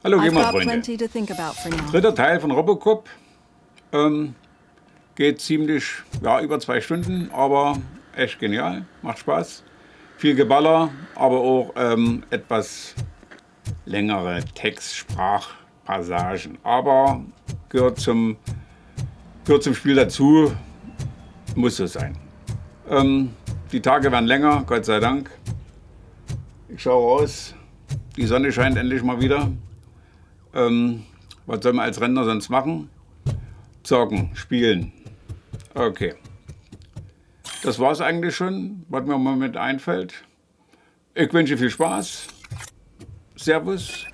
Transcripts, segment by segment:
Hallo I've got Gamer-Freunde. plenty to think about for now. Dritter Teil von Robocop. Geht ziemlich, ja, über 2 Stunden, aber echt genial. Macht Spaß. Viel Geballer, aber auch etwas längere Text-Sprachpassagen. Aber gehört zum Spiel dazu, muss so sein. Die Tage werden länger, Gott sei Dank. Ich schaue raus, die Sonne scheint endlich mal wieder. Was soll man als Rentner sonst machen? Zocken, spielen. Okay. Das war's eigentlich schon, was mir im Moment einfällt. Ich wünsche viel Spaß. Servus.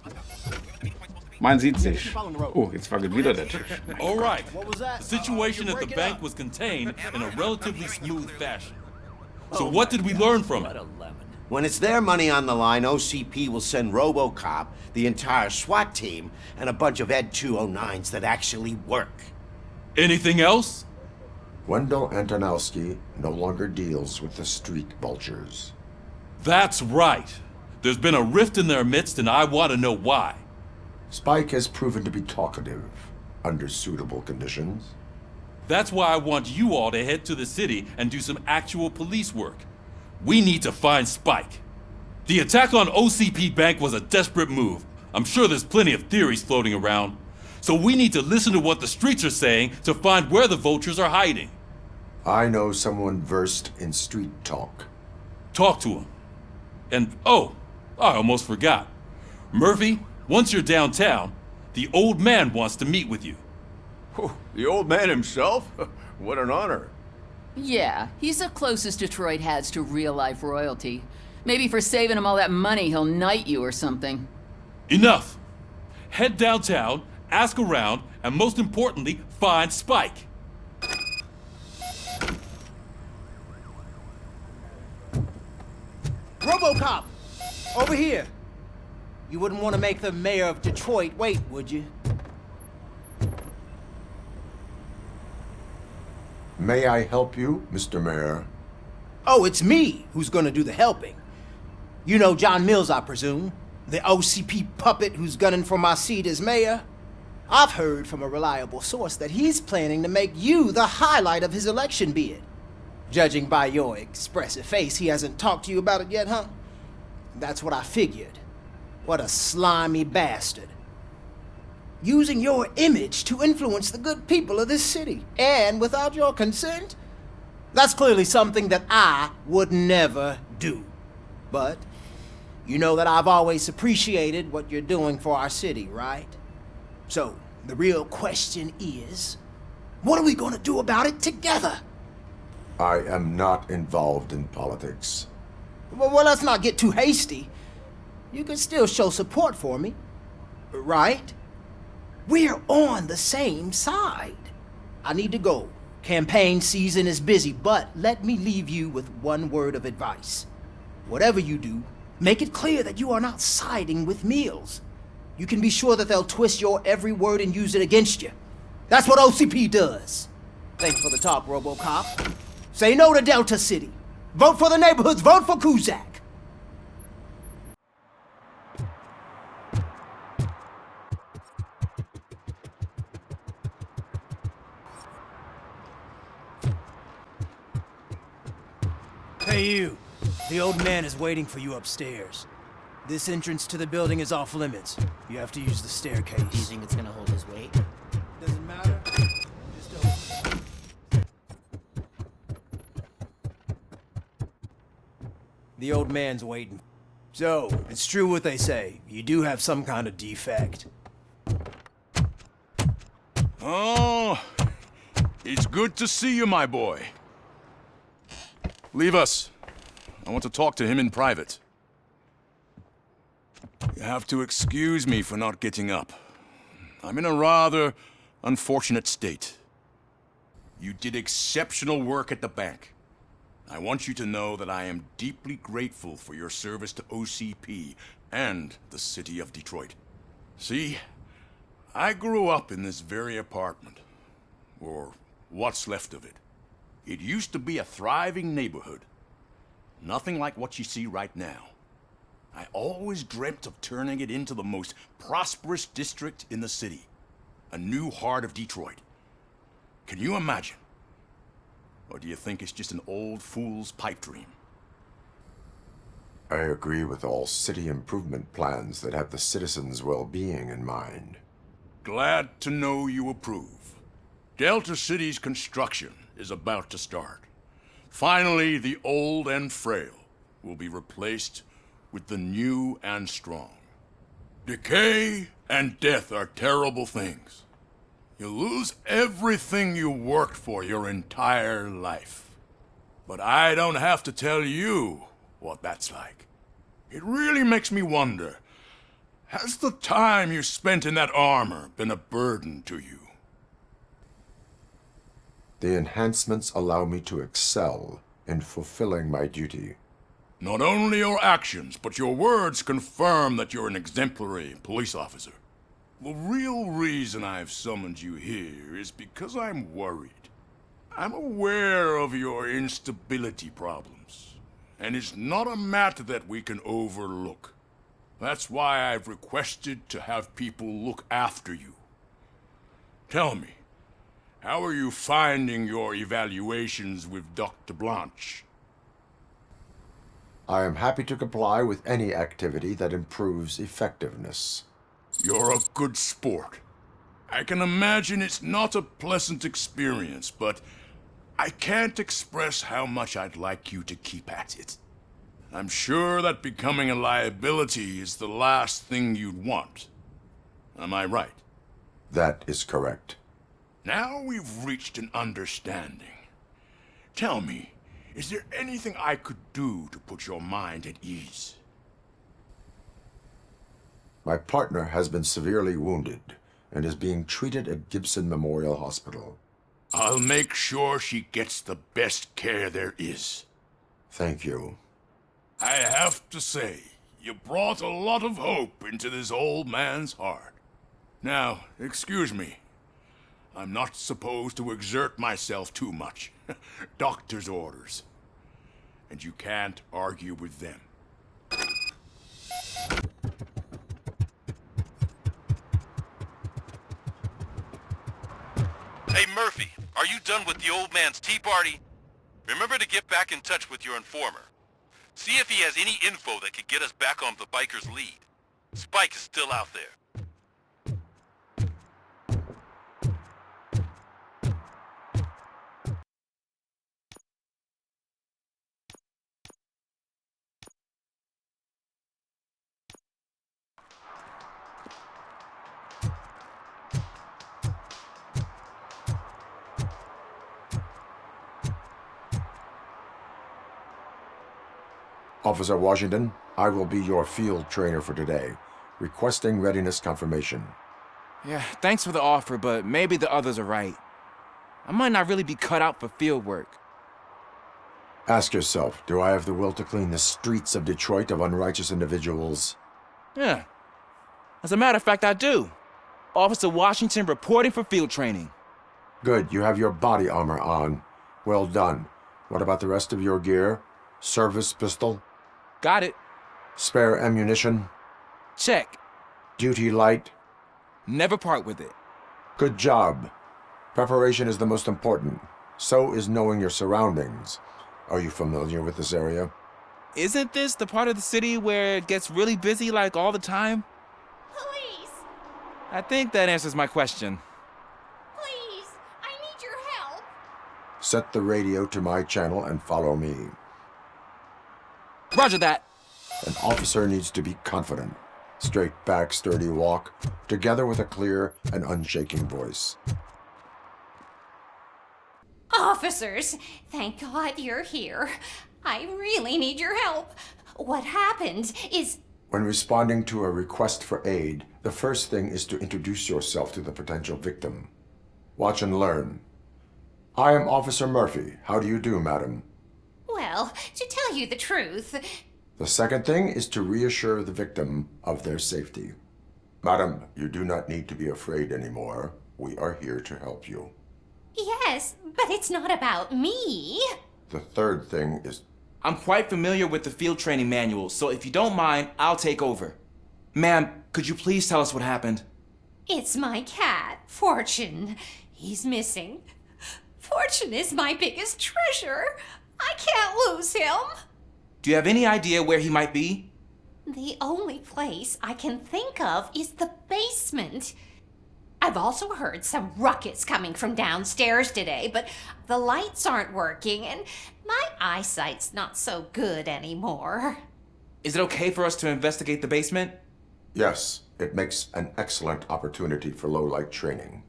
Man sieht sich. Oh, jetzt wackelt wieder der Tisch. All right. The situation at the bank was contained in a relatively smooth fashion. So what did we learn from it? When it's their money on the line, OCP will send Robocop, the entire SWAT team, and a bunch of Ed 209s that actually work. Anything else? Wendell Antonowski no longer deals with the street vultures. That's right. There's been a rift in their midst, and I want to know why. Spike has proven to be talkative, under suitable conditions. That's why I want you all to head to the city and do some actual police work. We need to find Spike. The attack on OCP Bank was a desperate move. I'm sure there's plenty of theories floating around. So we need to listen to what the streets are saying to find where the vultures are hiding. I know someone versed in street talk. Talk to him. And, oh, I almost forgot. Murphy, once you're downtown, the old man wants to meet with you. Oh, the old man himself? What an honor. Yeah, he's the closest Detroit has to real-life royalty. Maybe for saving him all that money, he'll knight you or something. Enough! Head downtown, ask around, and most importantly, find Spike. Robocop! Over here! You wouldn't want to make the mayor of Detroit wait, would you? May I help you, Mr. Mayor? Oh, it's me who's gonna do the helping. You know John Mills, I presume? The OCP puppet who's gunning for my seat as mayor? I've heard from a reliable source that he's planning to make you the highlight of his election bid. Judging by your expressive face, he hasn't talked to you about it yet, huh? That's what I figured. What a slimy bastard. Using your image to influence the good people of this city, and without your consent? That's clearly something that I would never do. But you know that I've always appreciated what you're doing for our city, right? So, the real question is, what are we gonna do about it together? I am not involved in politics. Well, let's not get too hasty. You can still show support for me, right? We're on the same side. I need to go. Campaign season is busy, but let me leave you with one word of advice. Whatever you do, make it clear that you are not siding with Mills. You can be sure that they'll twist your every word and use it against you. That's what OCP does. Thanks for the talk, Robocop. Say no to Delta City. Vote for the neighborhoods. Vote for Kuzak. Hey, you. The old man is waiting for you upstairs. This entrance to the building is off limits. You have to use the staircase. Do you think it's gonna hold his weight? Doesn't matter. Just open. The old man's waiting. So, it's true what they say. You do have some kind of defect. Oh, it's good to see you, my boy. Leave us. I want to talk to him in private. You have to excuse me for not getting up. I'm in a rather unfortunate state. You did exceptional work at the bank. I want you to know that I am deeply grateful for your service to OCP and the city of Detroit. See, I grew up in this very apartment, or what's left of it. It used to be a thriving neighborhood. Nothing like what you see right now. I always dreamt of turning it into the most prosperous district in the city. A new heart of Detroit. Can you imagine? Or do you think it's just an old fool's pipe dream? I agree with all city improvement plans that have the citizens' well-being in mind. Glad to know you approve. Delta City's construction is about to start. Finally, the old and frail will be replaced with the new and strong. Decay and death are terrible things. You lose everything you worked for your entire life. But I don't have to tell you what that's like. It really makes me wonder, has the time you spent in that armor been a burden to you? The enhancements allow me to excel in fulfilling my duty. Not only your actions, but your words confirm that you're an exemplary police officer. The real reason I've summoned you here is because I'm worried. I'm aware of your instability problems, and it's not a matter that we can overlook. That's why I've requested to have people look after you. Tell me, how are you finding your evaluations with Dr. Blanche? I am happy to comply with any activity that improves effectiveness. You're a good sport. I can imagine it's not a pleasant experience, but I can't express how much I'd like you to keep at it. I'm sure that becoming a liability is the last thing you'd want. Am I right? That is correct. Now we've reached an understanding. Tell me, is there anything I could do to put your mind at ease? My partner has been severely wounded and is being treated at Gibson Memorial Hospital. I'll make sure she gets the best care there is. Thank you. I have to say, you brought a lot of hope into this old man's heart. Now, excuse me. I'm not supposed to exert myself too much. Doctor's orders. And you can't argue with them. Hey, Murphy, are you done with the old man's tea party? Remember to get back in touch with your informer. See if he has any info that could get us back on the biker's lead. Spike is still out there. Officer Washington, I will be your field trainer for today. Requesting readiness confirmation. Yeah, thanks for the offer, but maybe the others are right. I might not really be cut out for field work. Ask yourself, do I have the will to clean the streets of Detroit of unrighteous individuals? Yeah. As a matter of fact, I do. Officer Washington reporting for field training. Good, you have your body armor on. Well done. What about the rest of your gear? Service pistol? Got it. Spare ammunition? Check. Duty light? Never part with it. Good job. Preparation is the most important. So is knowing your surroundings. Are you familiar with this area? Isn't this the part of the city where it gets really busy like all the time? Police! I think that answers my question. Please! I need your help! Set the radio to my channel and follow me. Roger that. An officer needs to be confident. Straight back, sturdy walk, together with a clear and unshaking voice. Officers, thank God you're here. I really need your help. What happened is... When responding to a request for aid, the first thing is to introduce yourself to the potential victim. Watch and learn. I am Officer Murphy. How do you do, madam? Well, to tell you the truth... The second thing is to reassure the victim of their safety. Madam, you do not need to be afraid anymore. We are here to help you. Yes, but it's not about me. The third thing is I'm quite familiar with the field training manual, so if you don't mind, I'll take over. Ma'am, could you please tell us what happened? It's my cat, Fortune. He's missing. Fortune is my biggest treasure. I can't lose him. Do you have any idea where he might be? The only place I can think of is the basement. I've also heard some ruckus coming from downstairs today, but the lights aren't working and my eyesight's not so good anymore. Is it okay for us to investigate the basement? Yes, it makes an excellent opportunity for low-light training.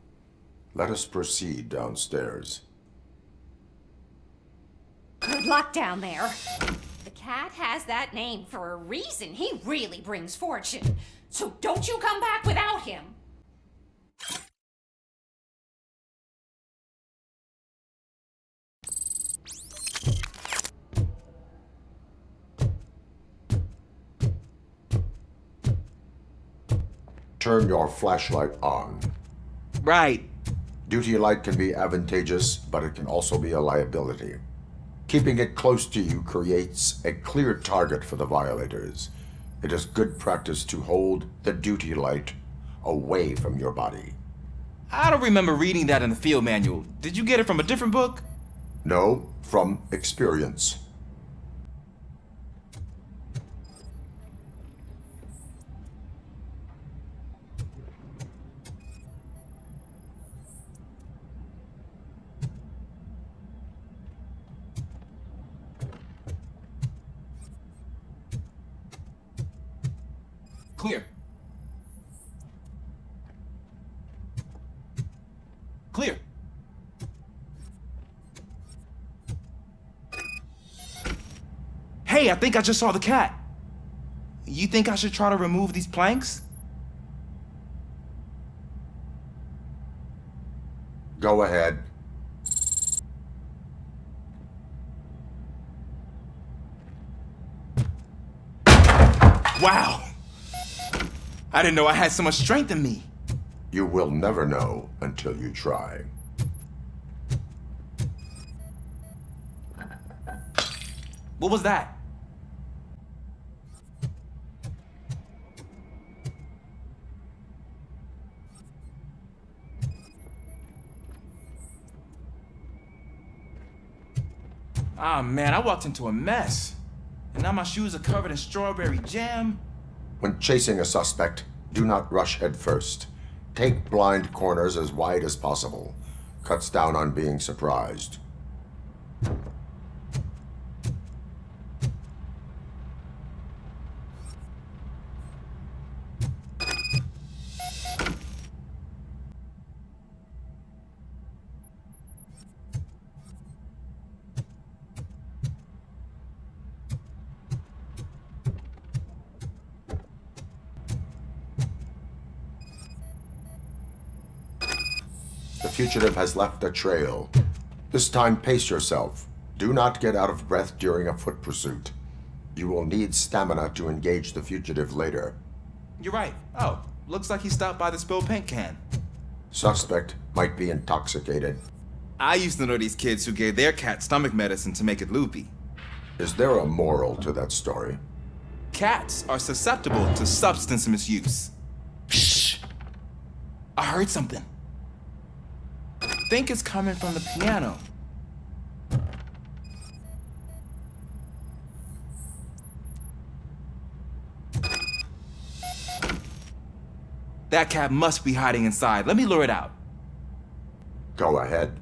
Let us proceed downstairs. Good luck down there. The cat has that name for a reason. He really brings fortune. So don't you come back without him. Turn your flashlight on. Right. Duty light can be advantageous, but it can also be a liability. Keeping it close to you creates a clear target for the violators. It is good practice to hold the duty light away from your body. I don't remember reading that in the field manual. Did you get it from a different book? No, from experience. Clear. Clear. Hey, I think I just saw the cat. You think I should try to remove these planks? Go ahead. Wow. I didn't know I had so much strength in me. You will never know until you try. What was that? Ah, man, I walked into a mess. And now my shoes are covered in strawberry jam. When chasing a suspect, do not rush head first. Take blind corners as wide as possible. Cuts down on being surprised. The fugitive has left a trail. This time, pace yourself. Do not get out of breath during a foot pursuit. You will need stamina to engage the fugitive later. You're right. Oh, looks like he stopped by the spilled paint can. Suspect might be intoxicated. I used to know these kids who gave their cat stomach medicine to make it loopy. Is there a moral to that story? Cats are susceptible to substance misuse. Shh! I heard something. I think it's coming from the piano. That cat must be hiding inside. Let me lure it out. Go ahead.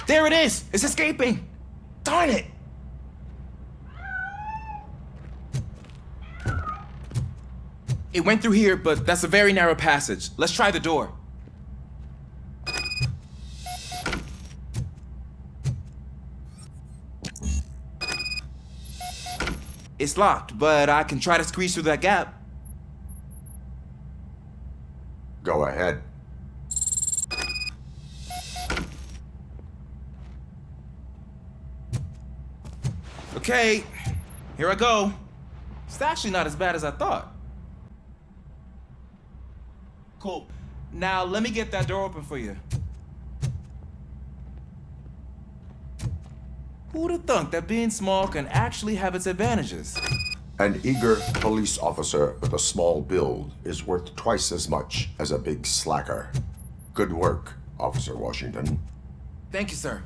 There it is! It's escaping! Darn it! It went through here, but that's a very narrow passage. Let's try the door. It's locked, but I can try to squeeze through that gap. Go ahead. Okay, here I go. It's actually not as bad as I thought. Cool. Now let me get that door open for you. Who'd have thunk that being small can actually have its advantages? An eager police officer with a small build is worth twice as much as a big slacker. Good work, Officer Washington. Thank you, sir.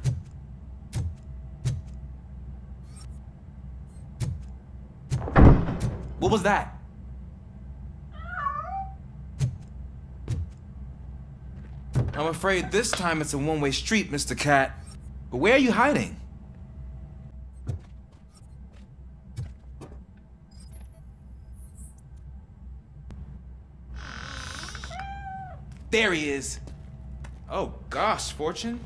What was that? I'm afraid this time it's a one-way street, Mr. Cat. But where are you hiding? There he is. Oh gosh, Fortune.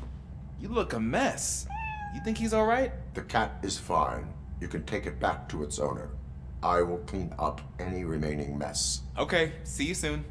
You look a mess. You think he's all right? The cat is fine. You can take it back to its owner. I will clean up any remaining mess. Okay, see you soon.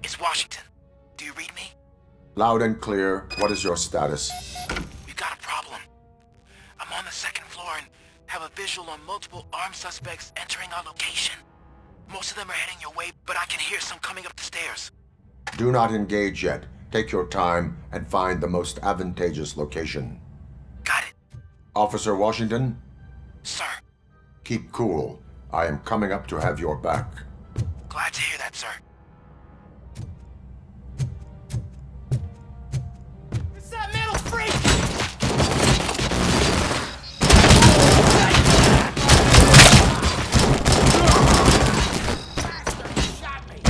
It's Washington. Do you read me? Loud and clear. What is your status? We've got a problem. I'm on the second floor and have a visual on multiple armed suspects entering our location. Most of them are heading your way, but I can hear some coming up the stairs. Do not engage yet. Take your time and find the most advantageous location. Got it. Officer Washington, Sir, keep cool. I am coming up to have your back. glad to hear that, sir. It's that metal freak! Shot me.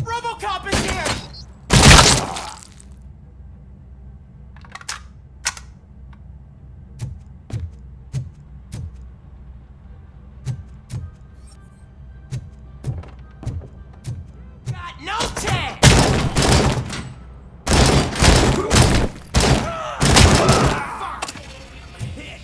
Robocop is here! Got no chance! Fuck! Hit!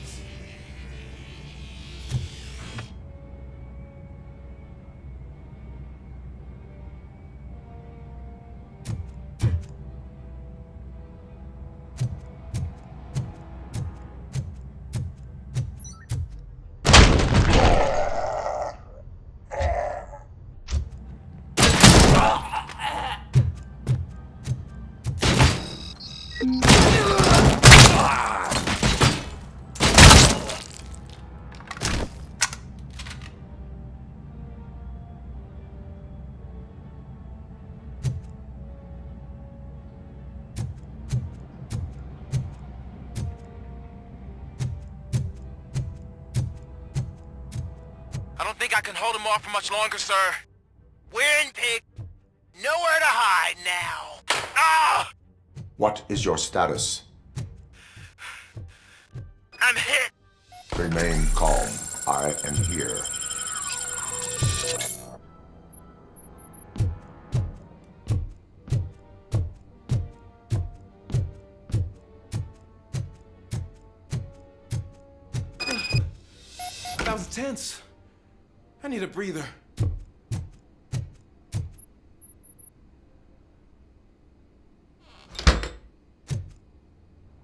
I don't think I can hold him off for much longer, sir. We're in, pig. Nowhere to hide now. Ah! What is your status? I'm hit. Remain calm. I am here. That was tense. I need a breather.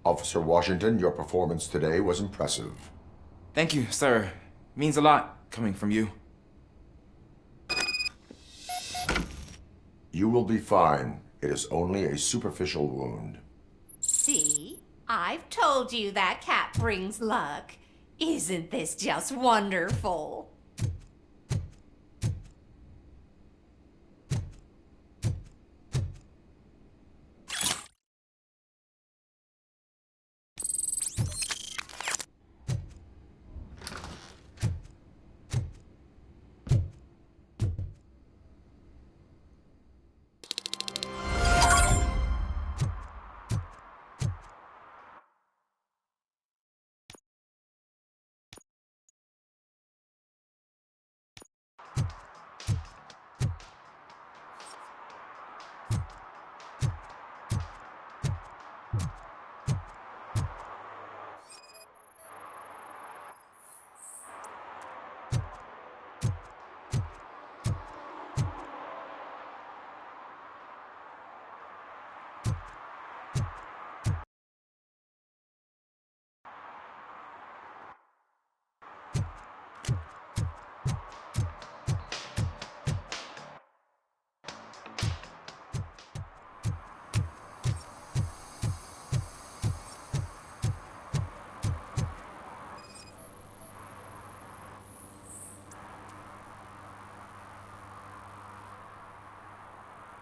Officer Washington, your performance today was impressive. Thank you, sir. Means a lot coming from you. You will be fine. It is only a superficial wound. See? I've told you that cat brings luck. Isn't this just wonderful?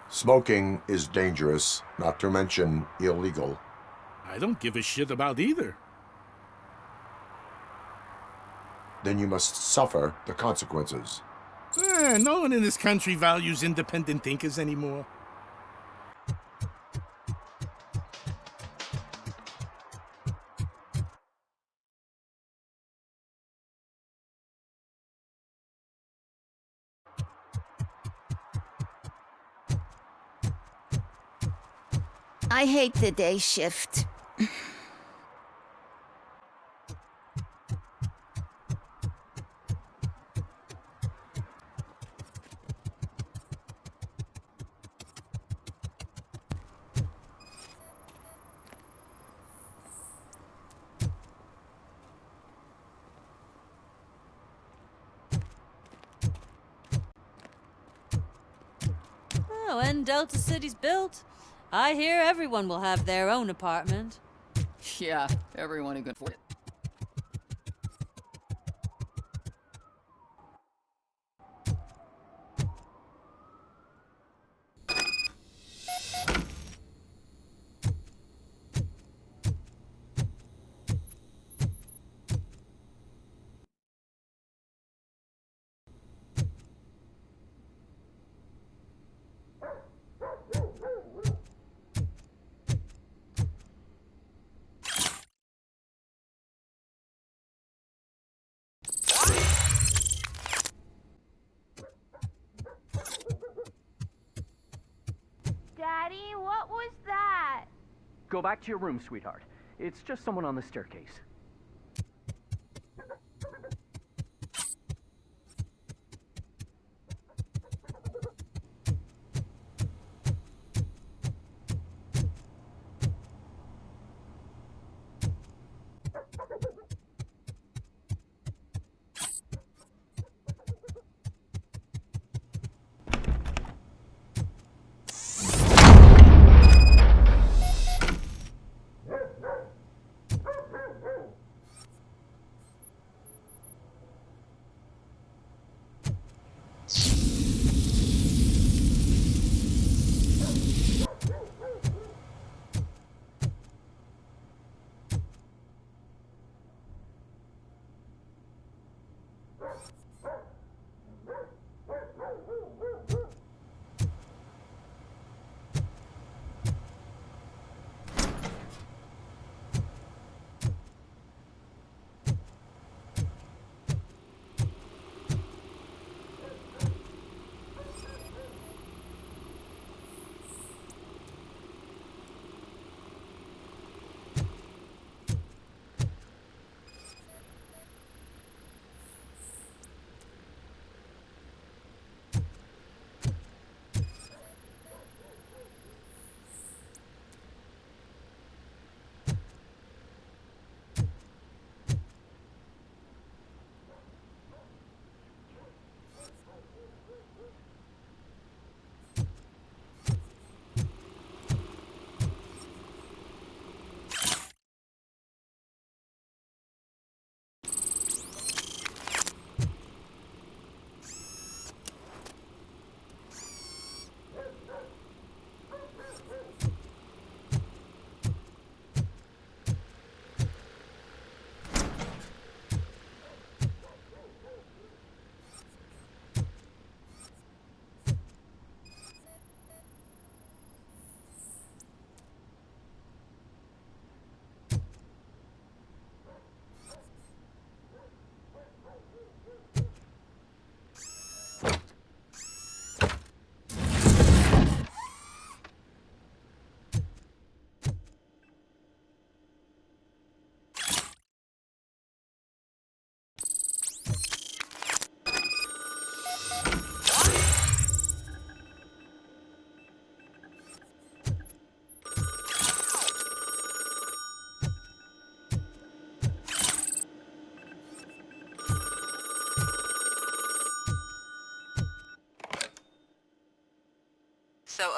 Smoking is dangerous, not to mention illegal. I don't give a shit about either. Then you must suffer the consequences. No one in this country values independent thinkers anymore. I hate the day shift. Oh, when Delta City's built, I hear everyone will have their own apartment. Yeah, everyone who can afford it. Daddy, what was that? Go back to your room, sweetheart. It's just someone on the staircase.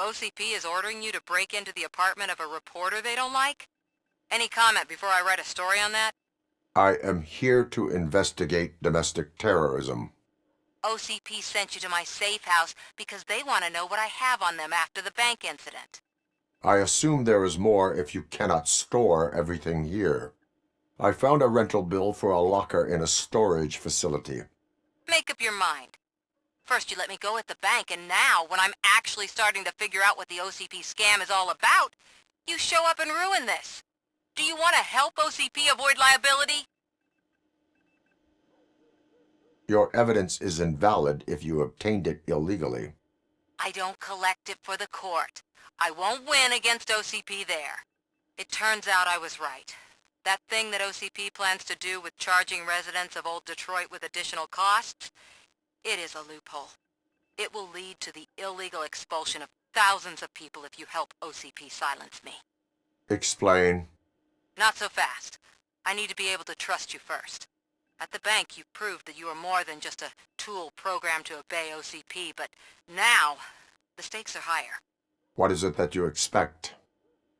OCP is ordering you to break into the apartment of a reporter they don't like? Any comment before I write a story on that? I am here to investigate domestic terrorism. OCP sent you to my safe house because they want to know what I have on them after the bank incident. I assume there is more if you cannot store everything here. I found a rental bill for a locker in a storage facility. Make up your mind. First you let me go at the bank, and now, when I'm actually starting to figure out what the OCP scam is all about, you show up and ruin this. Do you want to help OCP avoid liability? Your evidence is invalid if you obtained it illegally. I don't collect it for the court. I won't win against OCP there. It turns out I was right. That thing that OCP plans to do with charging residents of Old Detroit with additional costs, it is a loophole. It will lead to the illegal expulsion of thousands of people if you help OCP silence me. Explain. Not so fast. I need to be able to trust you first. At the bank, you proved that you are more than just a tool programmed to obey OCP, but now, the stakes are higher. What is it that you expect?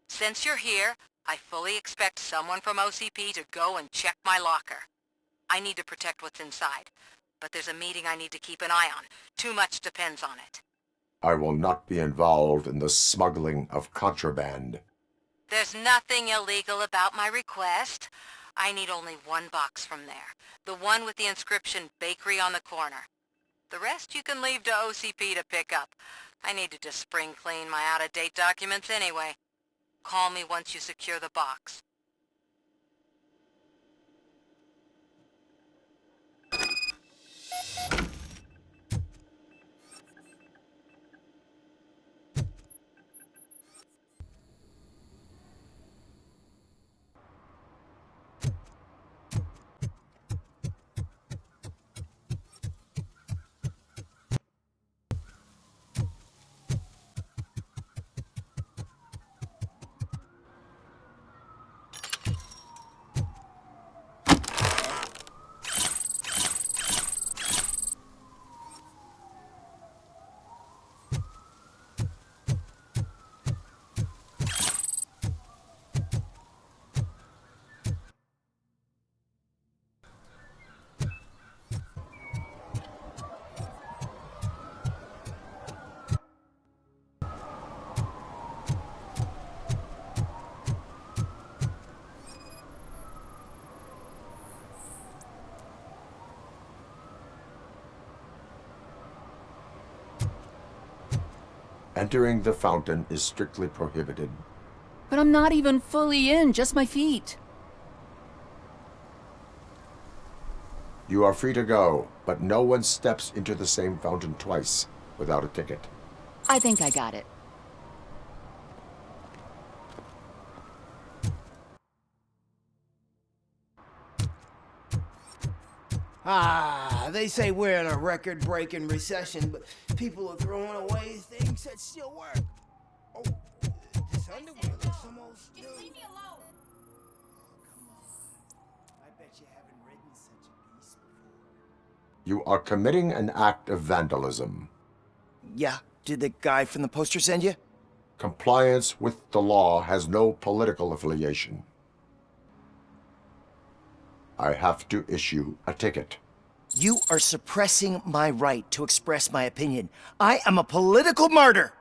Since you're here, I fully expect someone from OCP to go and check my locker. I need to protect what's inside, but there's a meeting I need to keep an eye on. Too much depends on it. I will not be involved in the smuggling of contraband. There's nothing illegal about my request. I need only one box from there. The one with the inscription Bakery on the corner. The rest you can leave to OCP to pick up. I needed to spring clean my out-of-date documents anyway. Call me once you secure the box. Entering the fountain is strictly prohibited. But I'm not even fully in, just my feet. You are free to go, but no one steps into the same fountain twice without a ticket. I think I got it. They say we're in a record-breaking recession, but people are throwing away things that still work. Oh, this underwear looks almost new. Just leave me alone. Come on. I bet you haven't ridden such a beast before. You are committing an act of vandalism. Yeah, did the guy from the poster send you? Compliance with the law has no political affiliation. I have to issue a ticket. You are suppressing my right to express my opinion. I am a political martyr!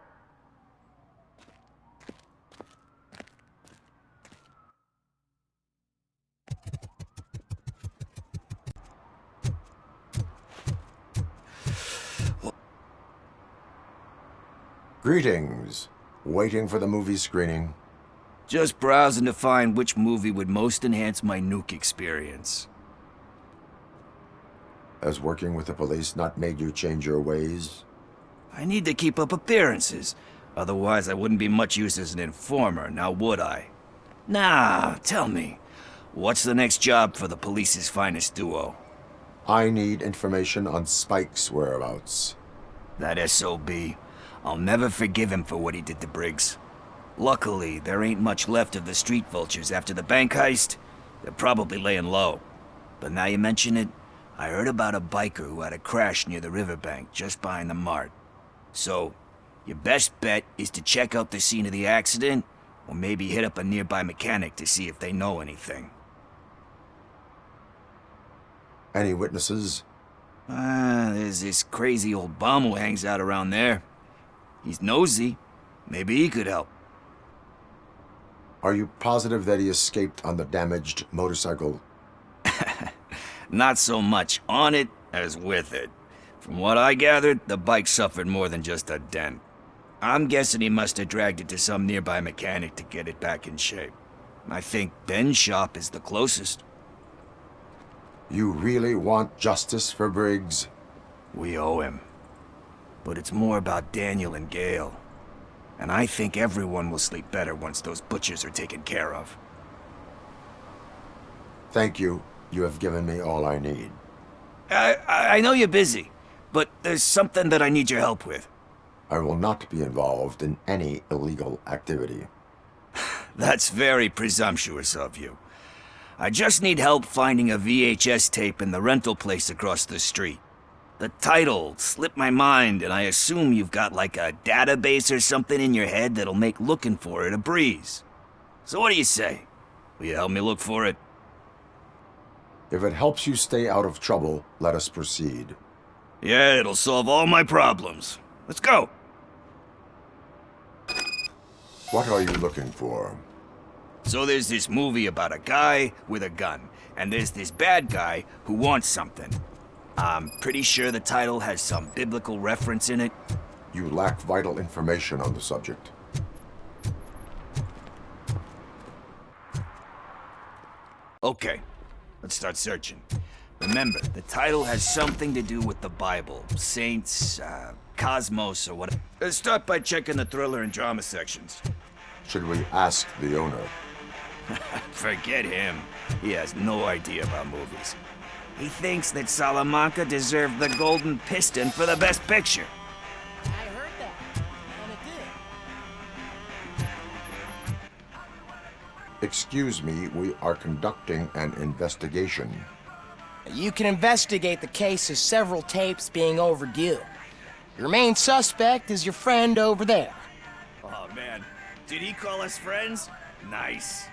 Greetings. Waiting for the movie screening. Just browsing to find which movie would most enhance my nuke experience. Has working with the police not made you change your ways? I need to keep up appearances. Otherwise, I wouldn't be much use as an informer, now would I? Nah, tell me. What's the next job for the police's finest duo? I need information on Spike's whereabouts. That SOB. I'll never forgive him for what he did to Briggs. Luckily, there ain't much left of the street vultures after the bank heist. They're probably laying low. But now you mention it, I heard about a biker who had a crash near the riverbank just behind the mart. So, Your best bet is to check out the scene of the accident, or maybe hit up a nearby mechanic to see if they know anything. Any witnesses? There's this crazy old bum who hangs out around there. He's nosy. Maybe he could help. Are you positive that he escaped on the damaged motorcycle? Not so much on it as with it. From what I gathered, the bike suffered more than just a dent. I'm guessing he must have dragged it to some nearby mechanic to get it back in shape. I think Ben's shop is the closest. You really want justice for Briggs? We owe him. But it's more about Daniel and Gale. And I think everyone will sleep better once those butchers are taken care of. Thank you. You have given me all I need. I know you're busy, but there's something that I need your help with. I will not be involved in any illegal activity. That's very presumptuous of you. I just need help finding a VHS tape in the rental place across the street. The title slipped my mind, and I assume you've got like a database or something in your head that'll make looking for it a breeze. So what do you say? Will you help me look for it? If it helps you stay out of trouble, let us proceed. Yeah, it'll solve all my problems. Let's go! What are you looking for? So there's this movie about a guy with a gun, and there's this bad guy who wants something. I'm pretty sure the title has some biblical reference in it. You lack vital information on the subject. Okay, let's start searching. Remember, the title has something to do with the Bible, saints, cosmos, or whatever. Let's start by checking the thriller and drama sections. Should we ask the owner? Forget him. He has no idea about movies. He thinks that Salamanca deserved the Golden Piston for the Best Picture. I heard that, and it did. Excuse me, we are conducting an investigation. You can investigate the case of several tapes being overdue. Your main suspect is your friend over there. Oh, man. Did he call us friends? Nice.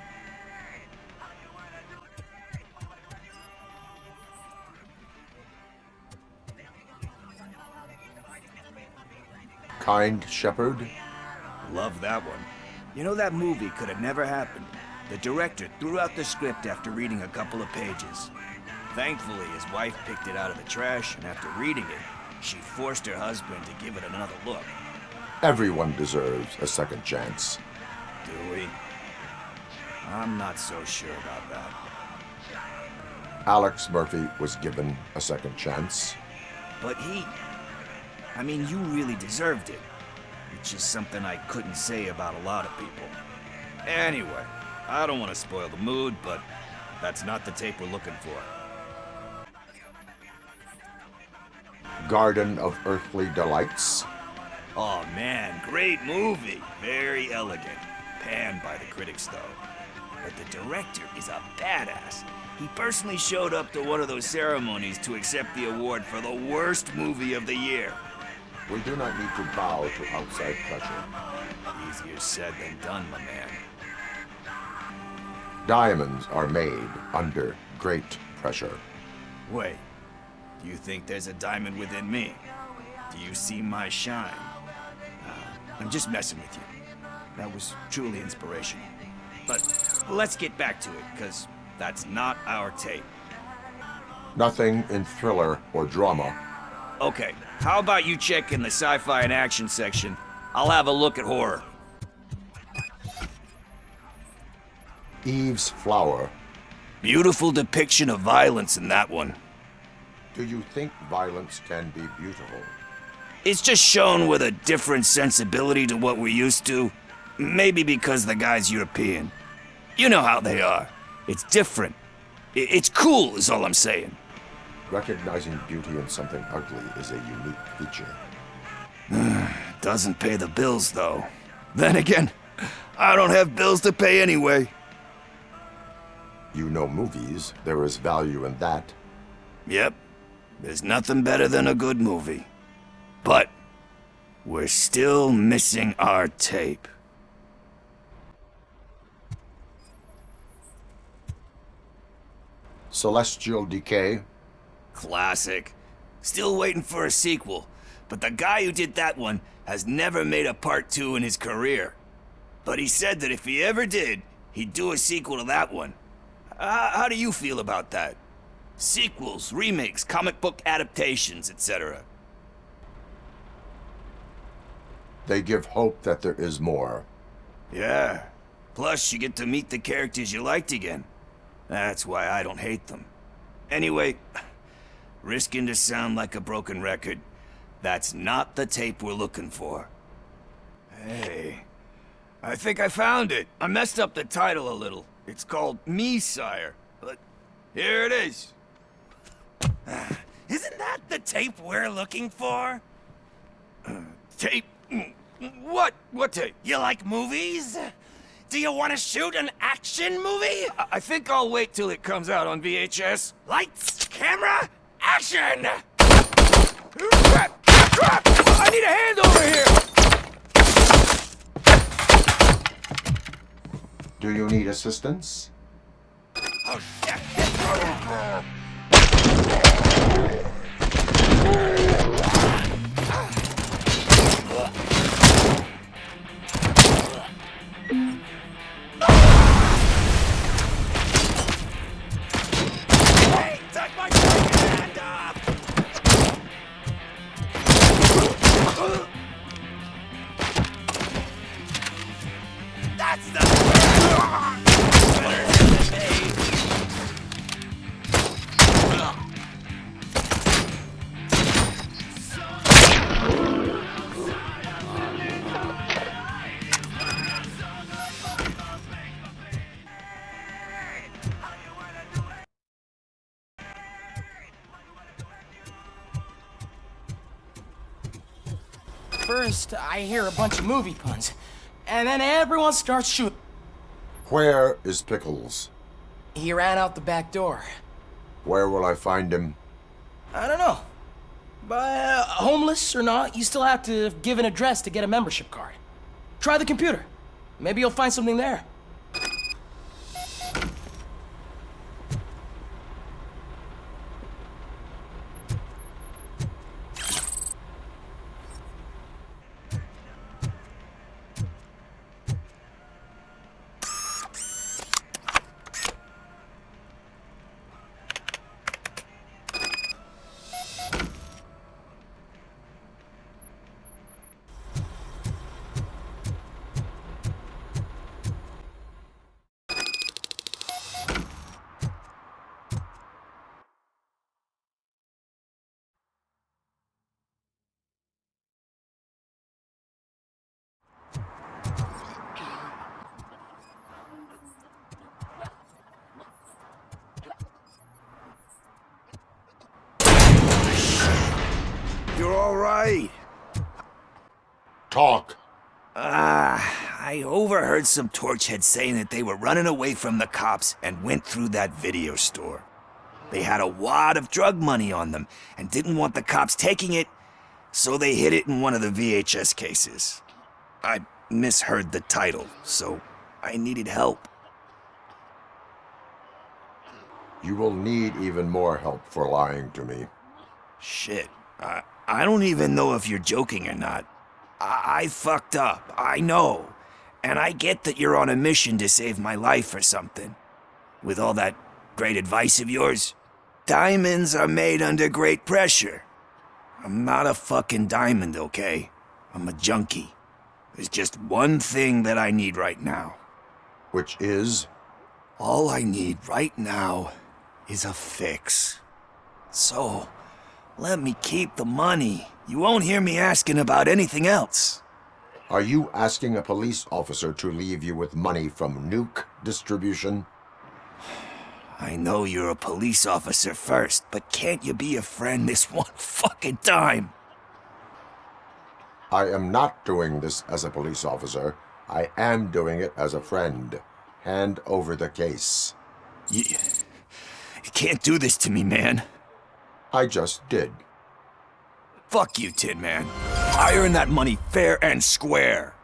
Kind Shepherd? Love that one. You know, that movie could have never happened. The director threw out the script after reading a couple of pages. Thankfully, his wife picked it out of the trash, and after reading it, she forced her husband to give it another look. Everyone deserves a second chance. Do we? I'm not so sure about that. Alex Murphy was given a second chance. But I mean, you really deserved it. Which is something I couldn't say about a lot of people. Anyway, I don't want to spoil the mood, but that's not the tape we're looking for. Garden of Earthly Delights? Oh man, great movie. Very elegant. Panned by the critics, though. But the director is a badass. He personally showed up to one of those ceremonies to accept the award for the worst movie of the year. We do not need to bow to outside pressure. Easier said than done, my man. Diamonds are made under great pressure. Wait, do you think there's a diamond within me? Do you see my shine? I'm just messing with you. That was truly inspirational. But let's get back to it, because that's not our tape. Nothing in thriller or drama. Okay, how about you check in the sci-fi and action section? I'll have a look at horror. Eve's Flower. Beautiful depiction of violence in that one. Do you think violence can be beautiful? It's just shown with a different sensibility to what we're used to. Maybe because the guy's European. You know how they are. It's different. It's cool, is all I'm saying. Recognizing beauty in something ugly is a unique feature. Doesn't pay the bills, though. Then again, I don't have bills to pay anyway. You know movies. There is value in that. Yep. There's nothing better than a good movie. But We're still missing our tape. Celestial Decay? Classic. Still waiting for a sequel, but the guy who did that one has never made a part 2 in his career. But he said that if he ever did, he'd do a sequel to that one. How do you feel about that? Sequels, remakes, comic book adaptations, etc. They give hope that there is more. Yeah. Plus, you get to meet the characters you liked again. That's why I don't hate them. Anyway, risking to sound like a broken record, that's not the tape we're looking for. Hey, I think I found it. I messed up the title a little. It's called Me, Sire. But here it is. Isn't that the tape we're looking for? Tape? What? What tape? You like movies? Do you want to shoot an action movie? I think I'll wait till it comes out on VHS. Lights, camera, action! Crap! Crap! I need a hand over here! Do you need assistance? Oh, shit! Hey, take my hand up! That's the... First, I hear a bunch of movie puns, and then everyone starts shooting. Where is Pickles? He ran out the back door. Where will I find him? I don't know. But homeless or not, you still have to give an address to get a membership card. Try the computer. Maybe you'll find something there. You're all right. Talk. I overheard some torchheads saying that they were running away from the cops and went through that video store. They had a wad of drug money on them and didn't want the cops taking it, so they hid it in one of the VHS cases. I misheard the title, so I needed help. You will need even more help for lying to me. Shit. I don't even know if you're joking or not. I fucked up, I know. And I get that you're on a mission to save my life or something. With all that great advice of yours, diamonds are made under great pressure. I'm not a fucking diamond, okay? I'm a junkie. There's just one thing that I need right now. Which is? All I need right now is a fix. So, let me keep the money. You won't hear me asking about anything else. Are you asking a police officer to leave you with money from nuke distribution? I know you're a police officer first, but can't you be a friend this one fucking time? I am not doing this as a police officer. I am doing it as a friend. Hand over the case. You can't do this to me, man. I just did. Fuck you, Tin Man. I earn that money fair and square.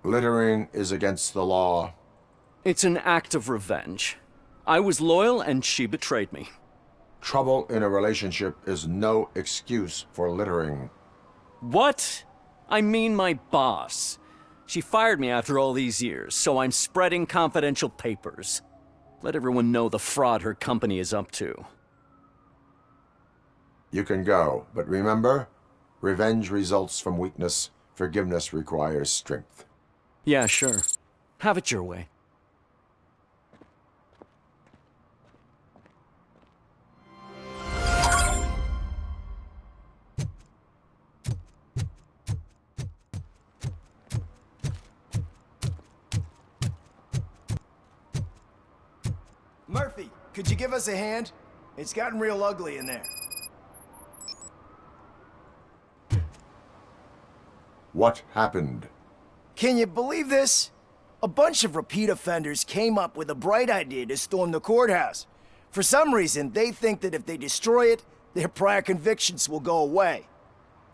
Littering is against the law. It's an act of revenge. I was loyal and she betrayed me. Trouble in a relationship is no excuse for littering. What? I mean my boss. She fired me after all these years, so I'm spreading confidential papers. Let everyone know the fraud her company is up to. You can go, but remember, revenge results from weakness. Forgiveness requires strength. Yeah, sure. Have it your way. Murphy, could you give us a hand? It's gotten real ugly in there. What happened? Can you believe this? A bunch of repeat offenders came up with a bright idea to storm the courthouse. For some reason, they think that if they destroy it, their prior convictions will go away.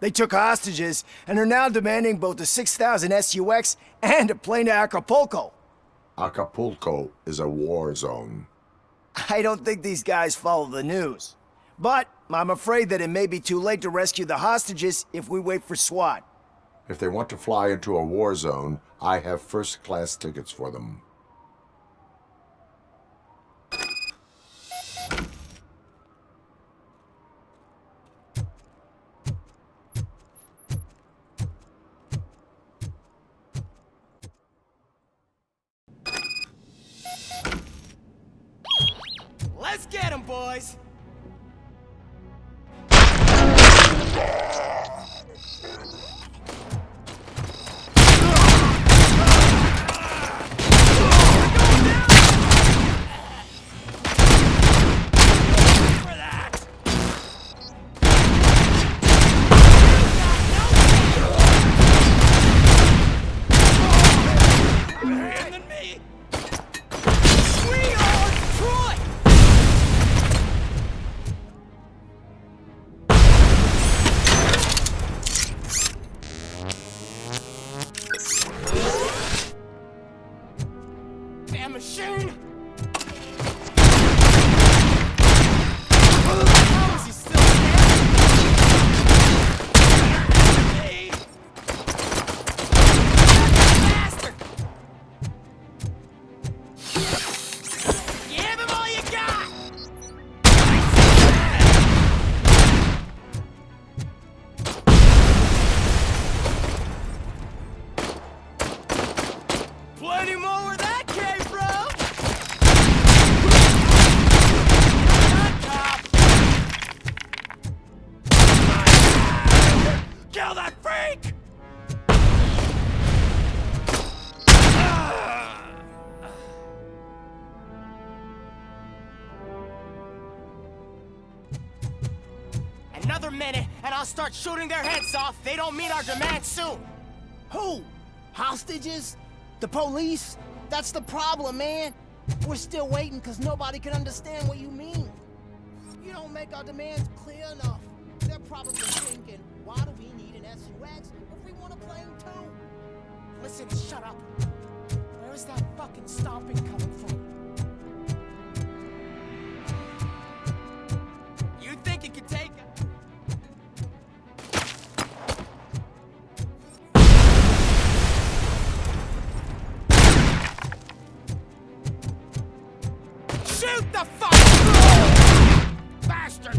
They took hostages and are now demanding both a 6,000 SUX and a plane to Acapulco. Acapulco is a war zone. I don't think these guys follow the news. But I'm afraid that it may be too late to rescue the hostages if we wait for SWAT. If they want to fly into a war zone, I have first-class tickets for them. Let's get him, boys! Damn machine! How is he still standing? Bastard! Give him all you got! Plenty more where that came from! Kill that freak! Another minute, and I'll start shooting their heads off if they don't meet our demands soon. Who? Hostages? The police? That's the problem, man. We're still waiting because nobody can understand what you mean. You don't make our demands clear enough. They're probably thinking, why do we need an SUX if we want a plane too? Listen, shut up. Where is that fucking stomping coming from? You think you can take it? Shoot the fucking bastard!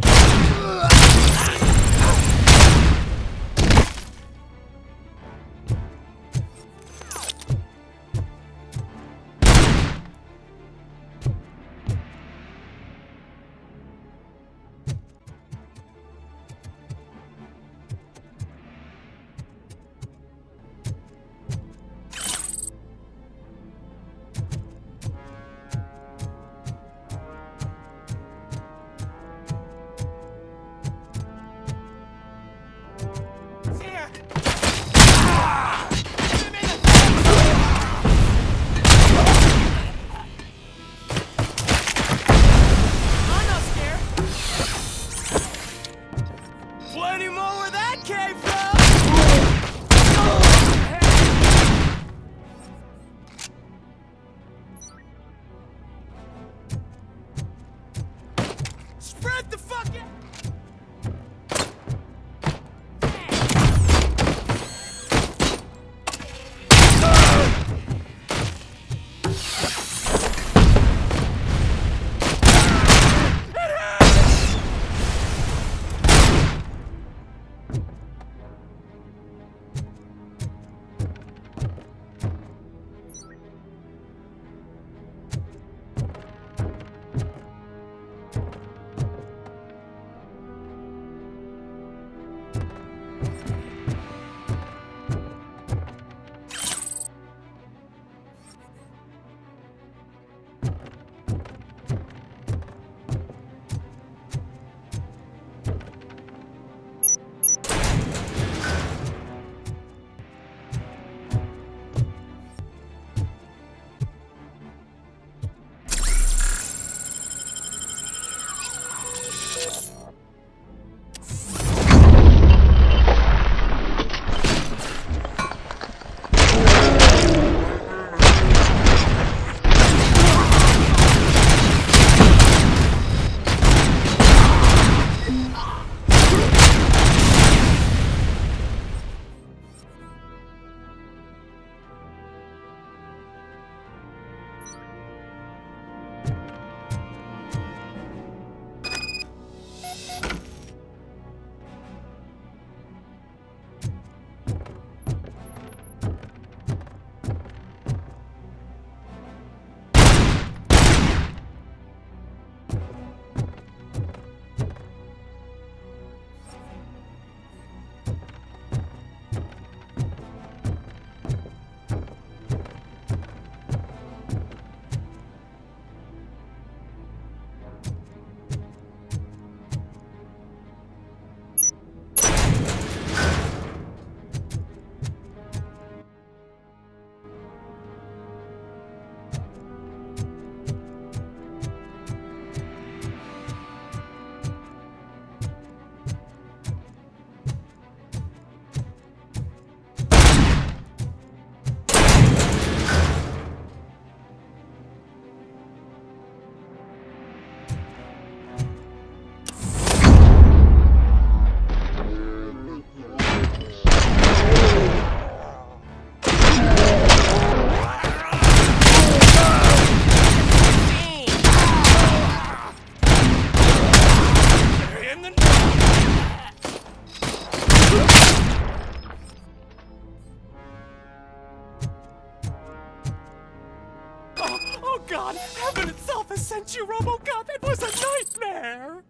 Oh God, heaven itself has sent you, Robocop! It was a nightmare!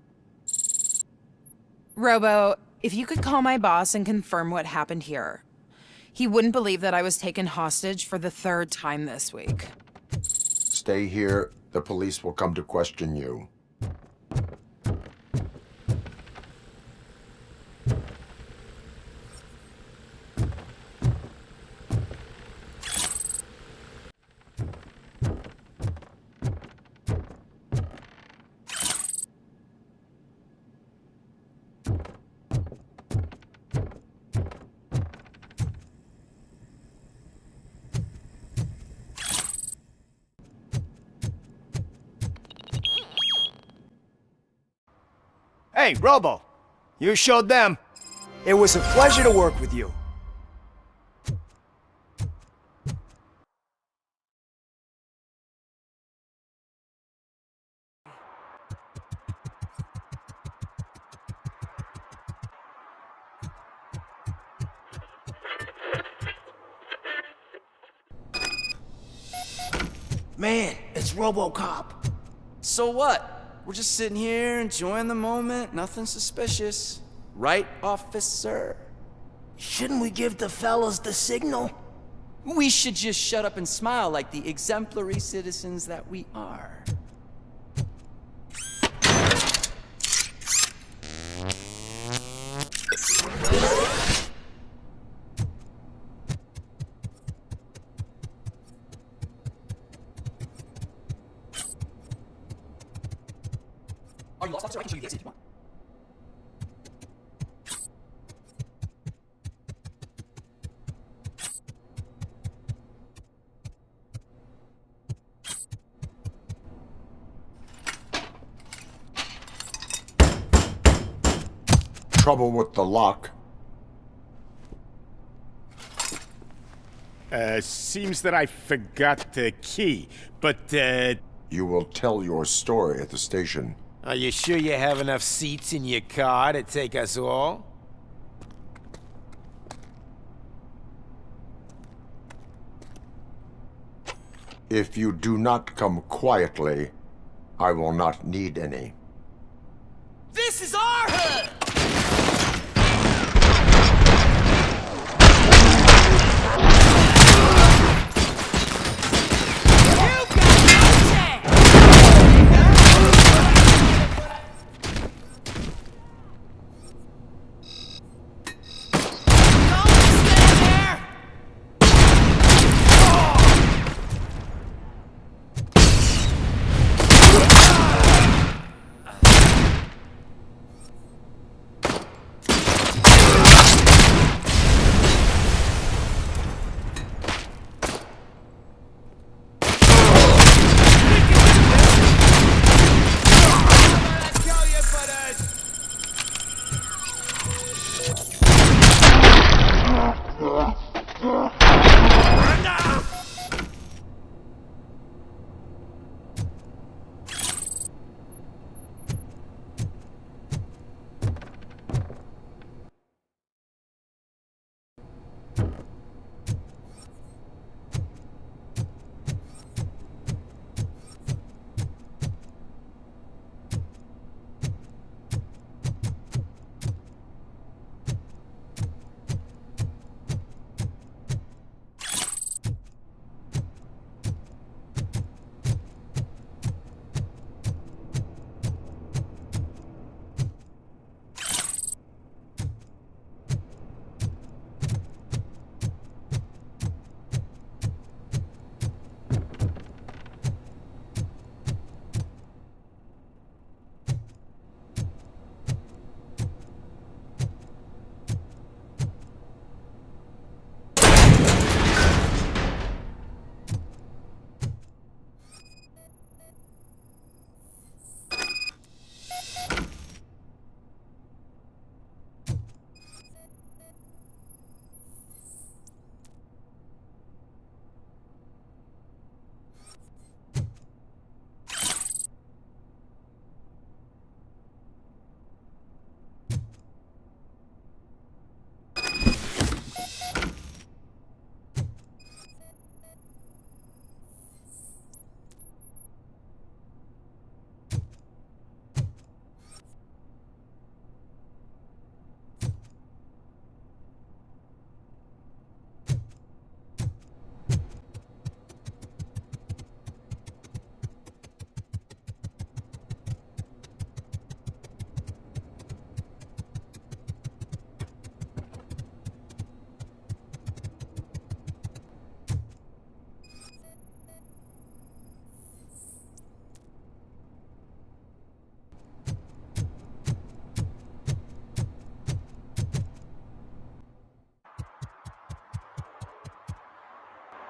Robo, if you could call my boss and confirm what happened here. He wouldn't believe that I was taken hostage for the 3rd time this week. Stay here. The police will come to question you. Hey, Robo, you showed them. It was a pleasure to work with you. Man, it's Robocop. So what? We're just sitting here enjoying the moment, nothing suspicious. Right, officer? Shouldn't we give the fellas the signal? We should just shut up and smile like the exemplary citizens that we are. Are you lost, officer? I can show you the exit if you want. trouble with the lock? Seems that I forgot the key, but, You will tell your story at the station. Are you sure you have enough seats in your car to take us all? If you do not come quietly, I will not need any. This is our hood!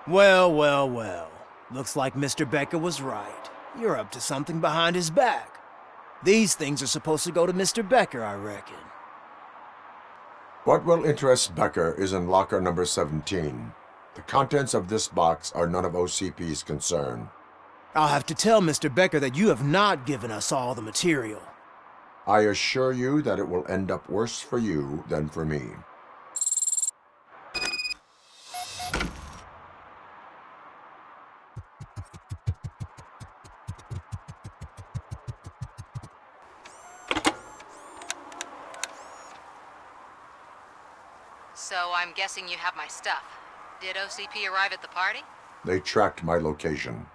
Well, well, well. Looks like Mr. Becker was right. You're up to something behind his back. These things are supposed to go to Mr. Becker, I reckon. What will interest Becker is in locker number 17. The contents of this box are none of OCP's concern. I'll have to tell Mr. Becker that you have not given us all the material. I assure you that it will end up worse for you than for me. So I'm guessing you have my stuff. Did OCP arrive at the party? They tracked my location.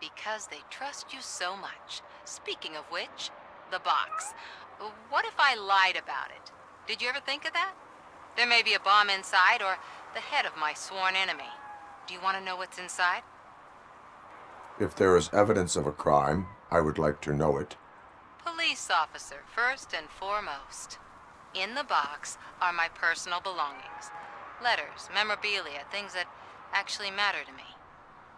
Because they trust you so much. Speaking of which, the box. What if I lied about it? Did you ever think of that? There may be a bomb inside or the head of my sworn enemy. Do you want to know what's inside? If there is evidence of a crime, I would like to know it. Police officer, first and foremost. In the box are my personal belongings. Letters, memorabilia, things that actually matter to me.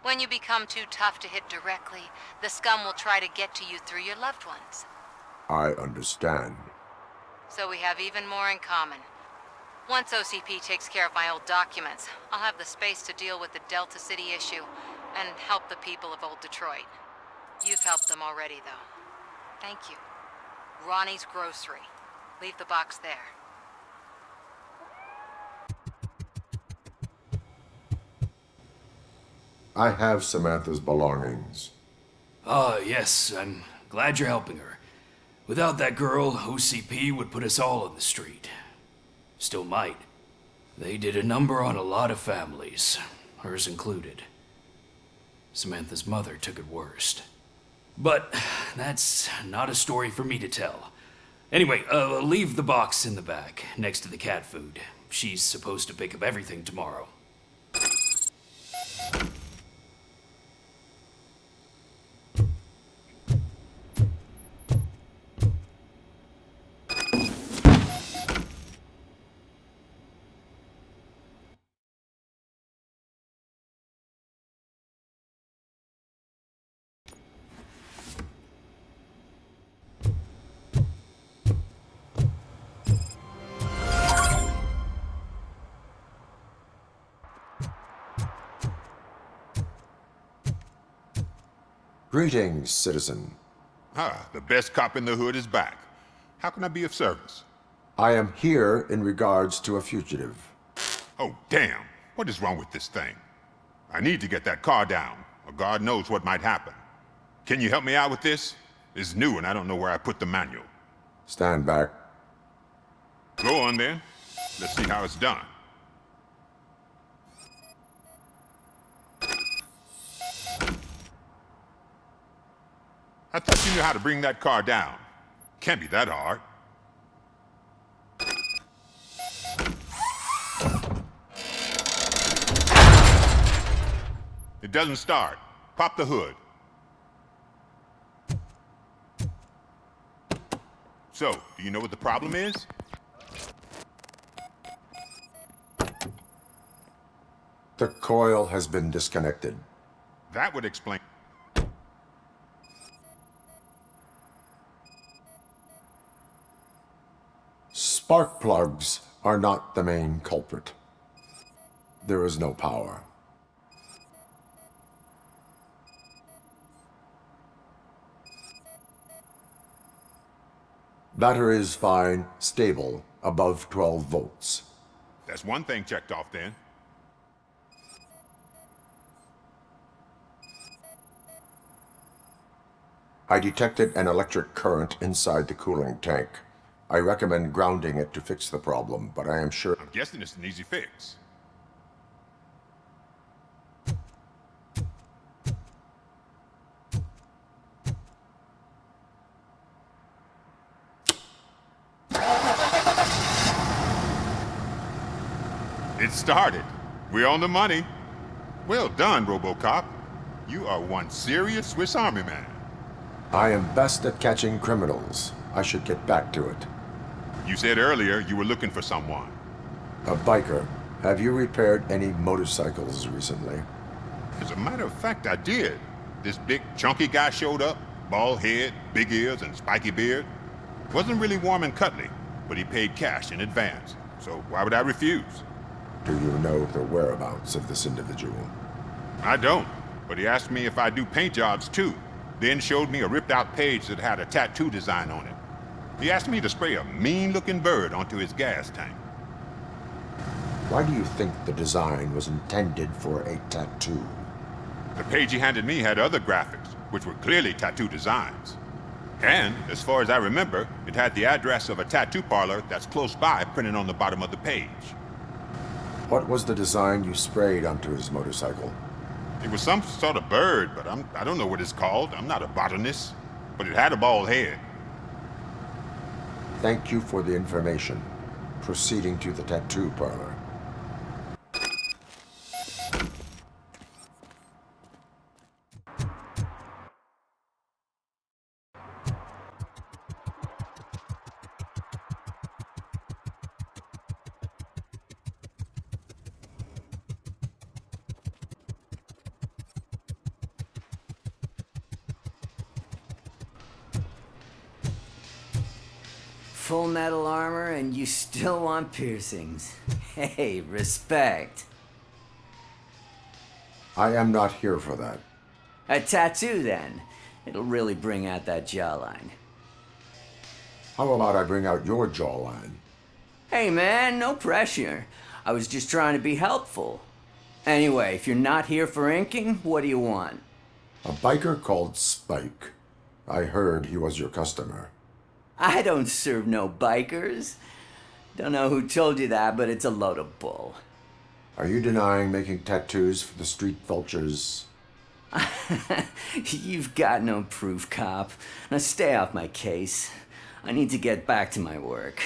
When you become too tough to hit directly, the scum will try to get to you through your loved ones. I understand. So we have even more in common. Once OCP takes care of my old documents, I'll have the space to deal with the Delta City issue and help the people of Old Detroit. You've helped them already, though. Thank you. Ronnie's Grocery. Leave the box there. I have Samantha's belongings. Yes, I'm glad you're helping her. Without that girl, OCP would put us all on the street. Still might. They did a number on a lot of families, hers included. Samantha's mother took it worst. But that's not a story for me to tell. Anyway, leave the box in the back, next to the cat food. She's supposed to pick up everything tomorrow. Greetings, citizen. The best cop in the hood is back. How can I be of service? I am here in regards to a fugitive. Oh, damn. What is wrong with this thing? I need to get that car down, or God knows what might happen. Can you help me out with this? It's new and I don't know where I put the manual. Stand back. Go on then. Let's see how it's done. I thought you knew how to bring that car down. Can't be that hard. It doesn't start. Pop the hood. So, do you know what the problem is? The coil has been disconnected. That would explain. Spark plugs are not the main culprit. There is no power. Battery is fine, stable, above 12 volts. That's one thing checked off then. I detected an electric current inside the cooling tank. I recommend grounding it to fix the problem, but I am sure... I'm guessing it's an easy fix. It started. We're on the money. Well done, Robocop. You are one serious Swiss Army man. I am best at catching criminals. I should get back to it. You said earlier you were looking for someone. A biker. Have you repaired any motorcycles recently? As a matter of fact, I did. This big, chunky guy showed up. Bald head, big ears, and spiky beard. Wasn't really warm and cuddly, but he paid cash in advance. So why would I refuse? Do you know the whereabouts of this individual? I don't, but he asked me if I do paint jobs too. Then showed me a ripped-out page that had a tattoo design on it. He asked me to spray a mean-looking bird onto his gas tank. Why do you think the design was intended for a tattoo? The page he handed me had other graphics, which were clearly tattoo designs. And, as far as I remember, it had the address of a tattoo parlor that's close by printed on the bottom of the page. What was the design you sprayed onto his motorcycle? It was some sort of bird, but I don't know what it's called. I'm not a botanist. But it had a bald head. Thank you for the information. Proceeding to the tattoo parlor. full metal armor and you still want piercings. Hey, respect. I am not here for that. A tattoo, then. It'll really bring out that jawline. How about I bring out your jawline? Hey, man, no pressure. I was just trying to be helpful. Anyway, if you're not here for inking, what do you want? A biker called Spike. I heard he was your customer. I don't serve no bikers. Don't know who told you that, but it's a load of bull. Are you denying making tattoos for the street vultures? You've got no proof, cop. Now stay off my case. I need to get back to my work.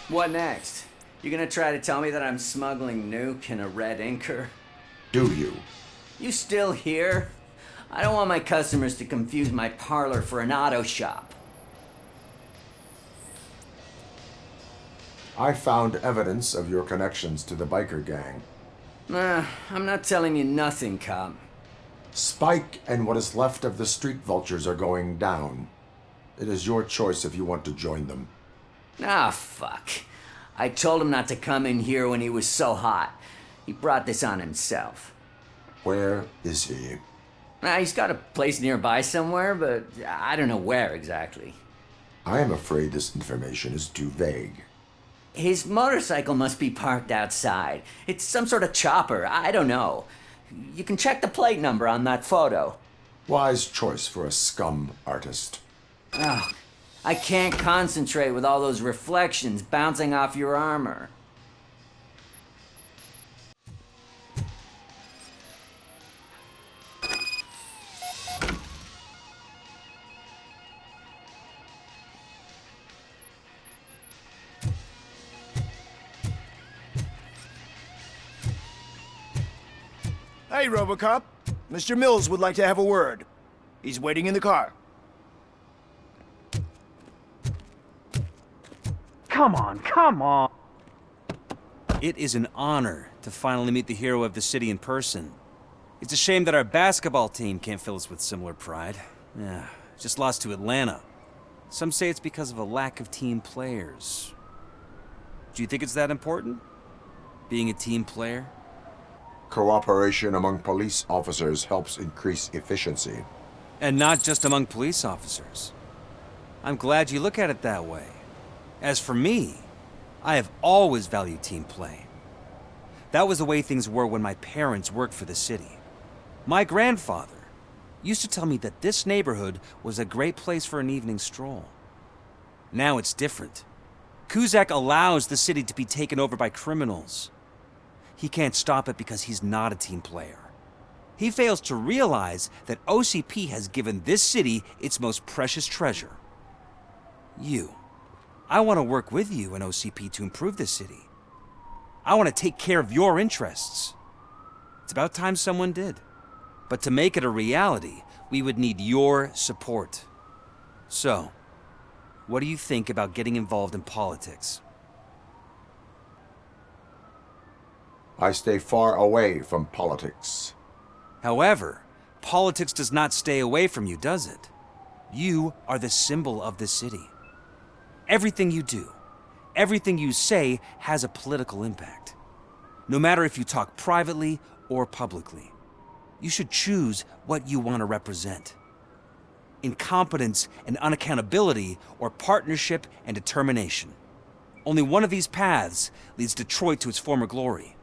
What next? You gonna try to tell me that I'm smuggling nuke in a red inker? Do you? You still here? I don't want my customers to confuse my parlor for an auto shop. I found evidence of your connections to the biker gang. I'm not telling you nothing, cop. Spike and what is left of the street vultures are going down. It is your choice if you want to join them. Ah, fuck. I told him not to come in here when he was so hot. He brought this on himself. Where is he? He's got a place nearby somewhere, but I don't know where exactly. I am afraid this information is too vague. His motorcycle must be parked outside. It's some sort of chopper. I don't know. You can check the plate number on that photo. Wise choice for a scum artist. Oh, I can't concentrate with all those reflections bouncing off your armor. Hey, Robocop. Mr. Mills would like to have a word. He's waiting in the car. Come on, come on! It is an honor to finally meet the hero of the city in person. It's a shame that our basketball team can't fill us with similar pride. Yeah, just lost to Atlanta. Some say it's because of a lack of team players. Do you think it's that important? Being a team player? Cooperation among police officers helps increase efficiency. And not just among police officers. I'm glad you look at it that way. As for me, I have always valued team play. That was the way things were when my parents worked for the city. My grandfather used to tell me that this neighborhood was a great place for an evening stroll. Now it's different. Cusack allows the city to be taken over by criminals. He can't stop it because he's not a team player. He fails to realize that OCP has given this city its most precious treasure. You. I want to work with you and OCP to improve this city. I want to take care of your interests. It's about time someone did. But to make it a reality, we would need your support. So, what do you think about getting involved in politics? I stay far away from politics. However, politics does not stay away from you, does it? You are the symbol of the city. Everything you do, everything you say has a political impact. No matter if you talk privately or publicly, you should choose what you want to represent. Incompetence and unaccountability, or partnership and determination. Only one of these paths leads Detroit to its former glory.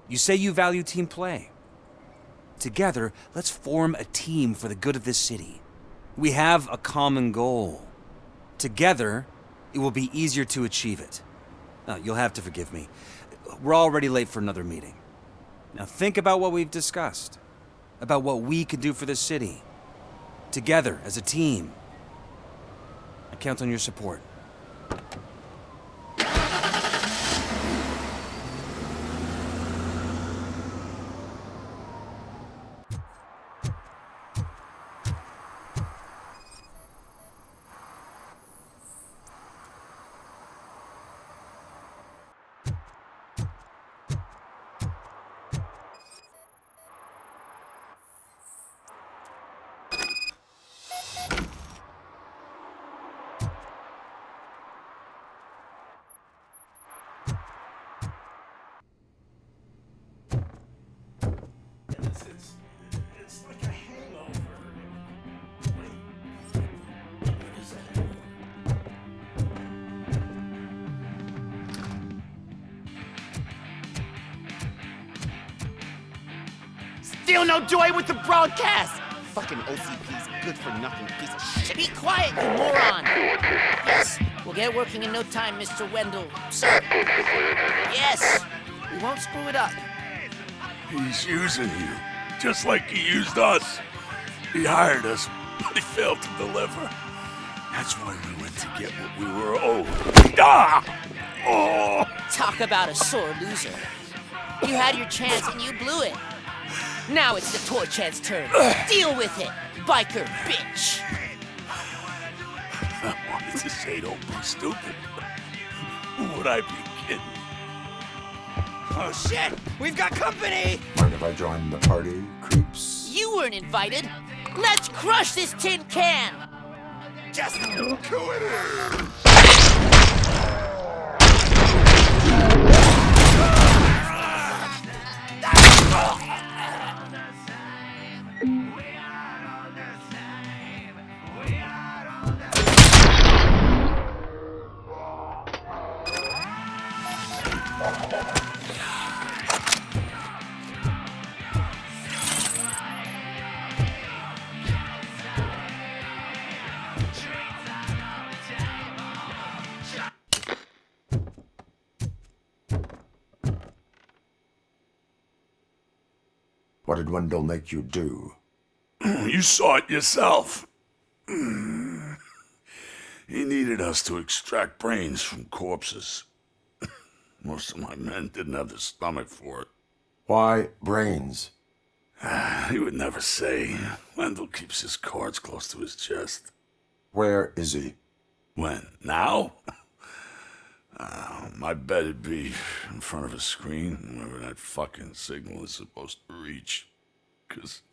You say you value team play. Together, let's form a team for the good of this city. We have a common goal. Together, it will be easier to achieve it. Now, you'll have to forgive me. We're already late for another meeting. Now think about what we've discussed. About what we can do for this city. Together, as a team. I count on your support. steal no joy with the broadcast! Fucking OCP's good for nothing piece of shit. Be quiet, you moron! Yes, we'll get working in no time, Mr. Wendell. Sir. Yes, we won't screw it up. He's using you, just like he used us. He hired us, but he failed to deliver. That's why we went to get what we were owed. Ah! Oh! Talk about a sore loser. You had your chance and you blew it. Now it's the toy chance turn. Deal with it, biker bitch. I wanted to say don't be stupid. Who would I be kidding? Oh shit! We've got company! Mind if I join the party, creeps? You weren't invited. Let's crush this tin can! Just do it! What did Wendell make you do? You saw it yourself. He needed us to extract brains from corpses. Most of my men didn't have the stomach for it. Why brains? He would never say. Wendell keeps his cards close to his chest. Where is he? When? Now? My bet it'd be in front of a screen, wherever that fucking signal is supposed to reach. 'Cause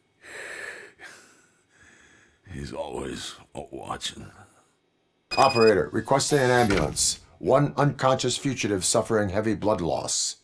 he's always watching. Operator, requesting an ambulance. One unconscious fugitive suffering heavy blood loss.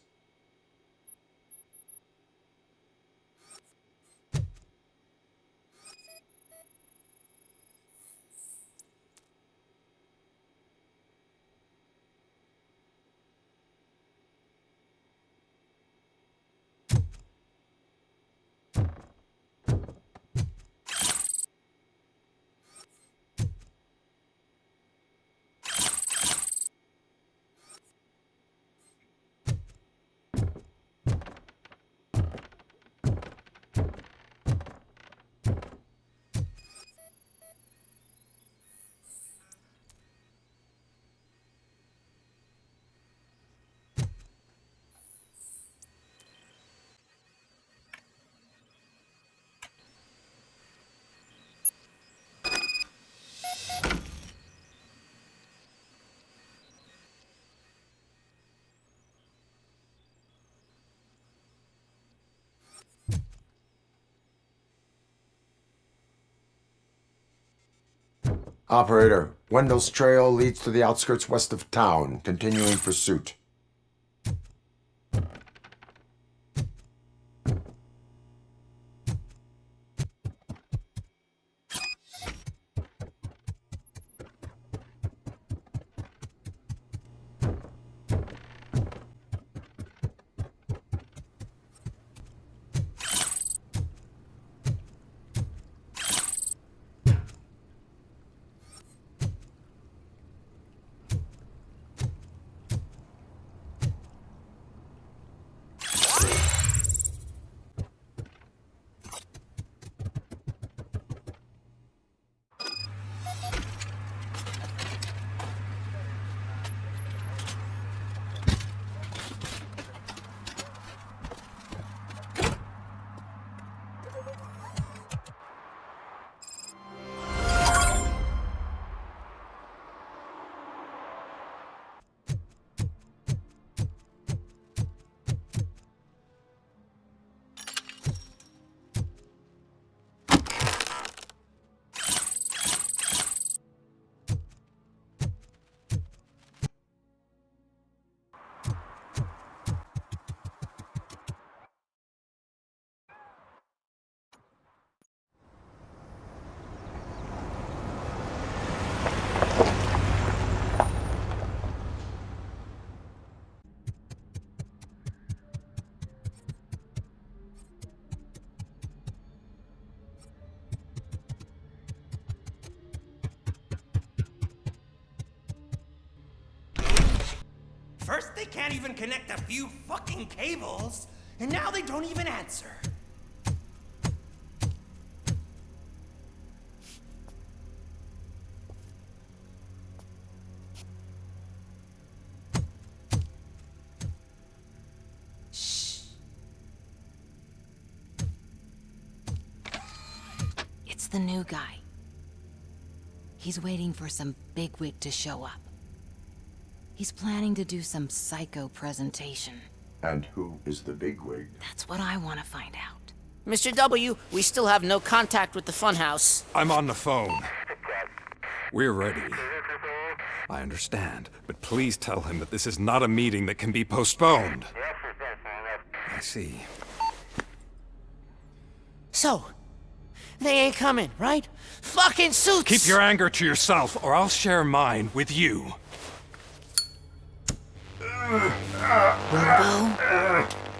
Operator, Wendell's trail leads to the outskirts west of town, continuing pursuit. they can't even connect a few fucking cables. And now they don't even answer. It's the new guy. He's waiting for some bigwig to show up. He's planning to do some psycho presentation. And who is the bigwig? That's what I want to find out. Mr. W, we still have no contact with the funhouse. I'm on the phone. We're ready. I understand, but please tell him that this is not a meeting that can be postponed. I see. So, they ain't coming, right? Fucking suits! Keep your anger to yourself, or I'll share mine with you. Robo?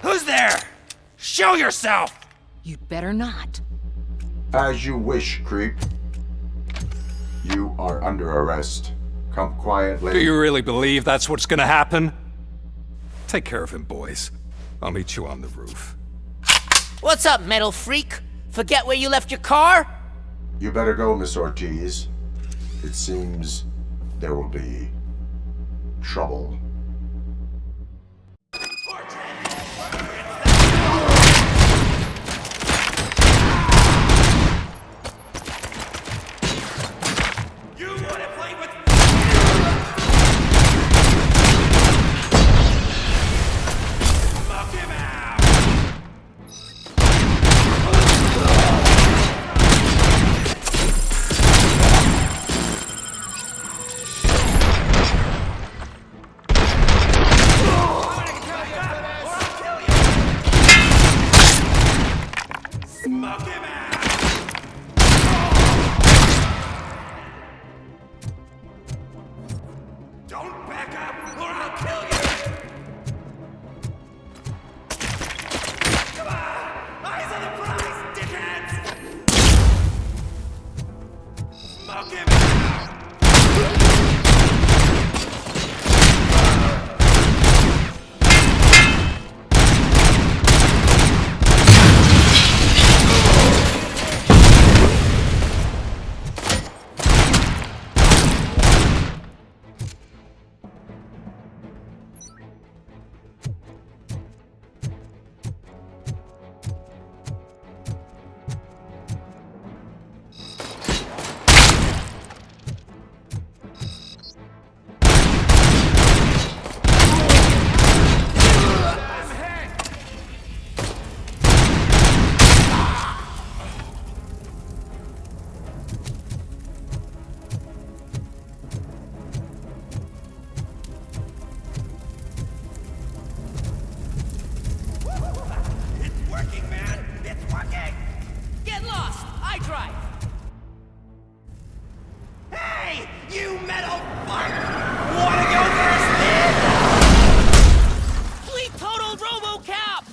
Who's there? Show yourself! You'd better not. As you wish, creep. You are under arrest. Come quietly. Do you really believe that's what's gonna happen? Take care of him, boys. I'll meet you on the roof. What's up, metal freak? Forget where you left your car? You better go, Miss Ortiz. It seems there will be trouble. You metal fuck! Wanna go first, man? Fleet total Robocop!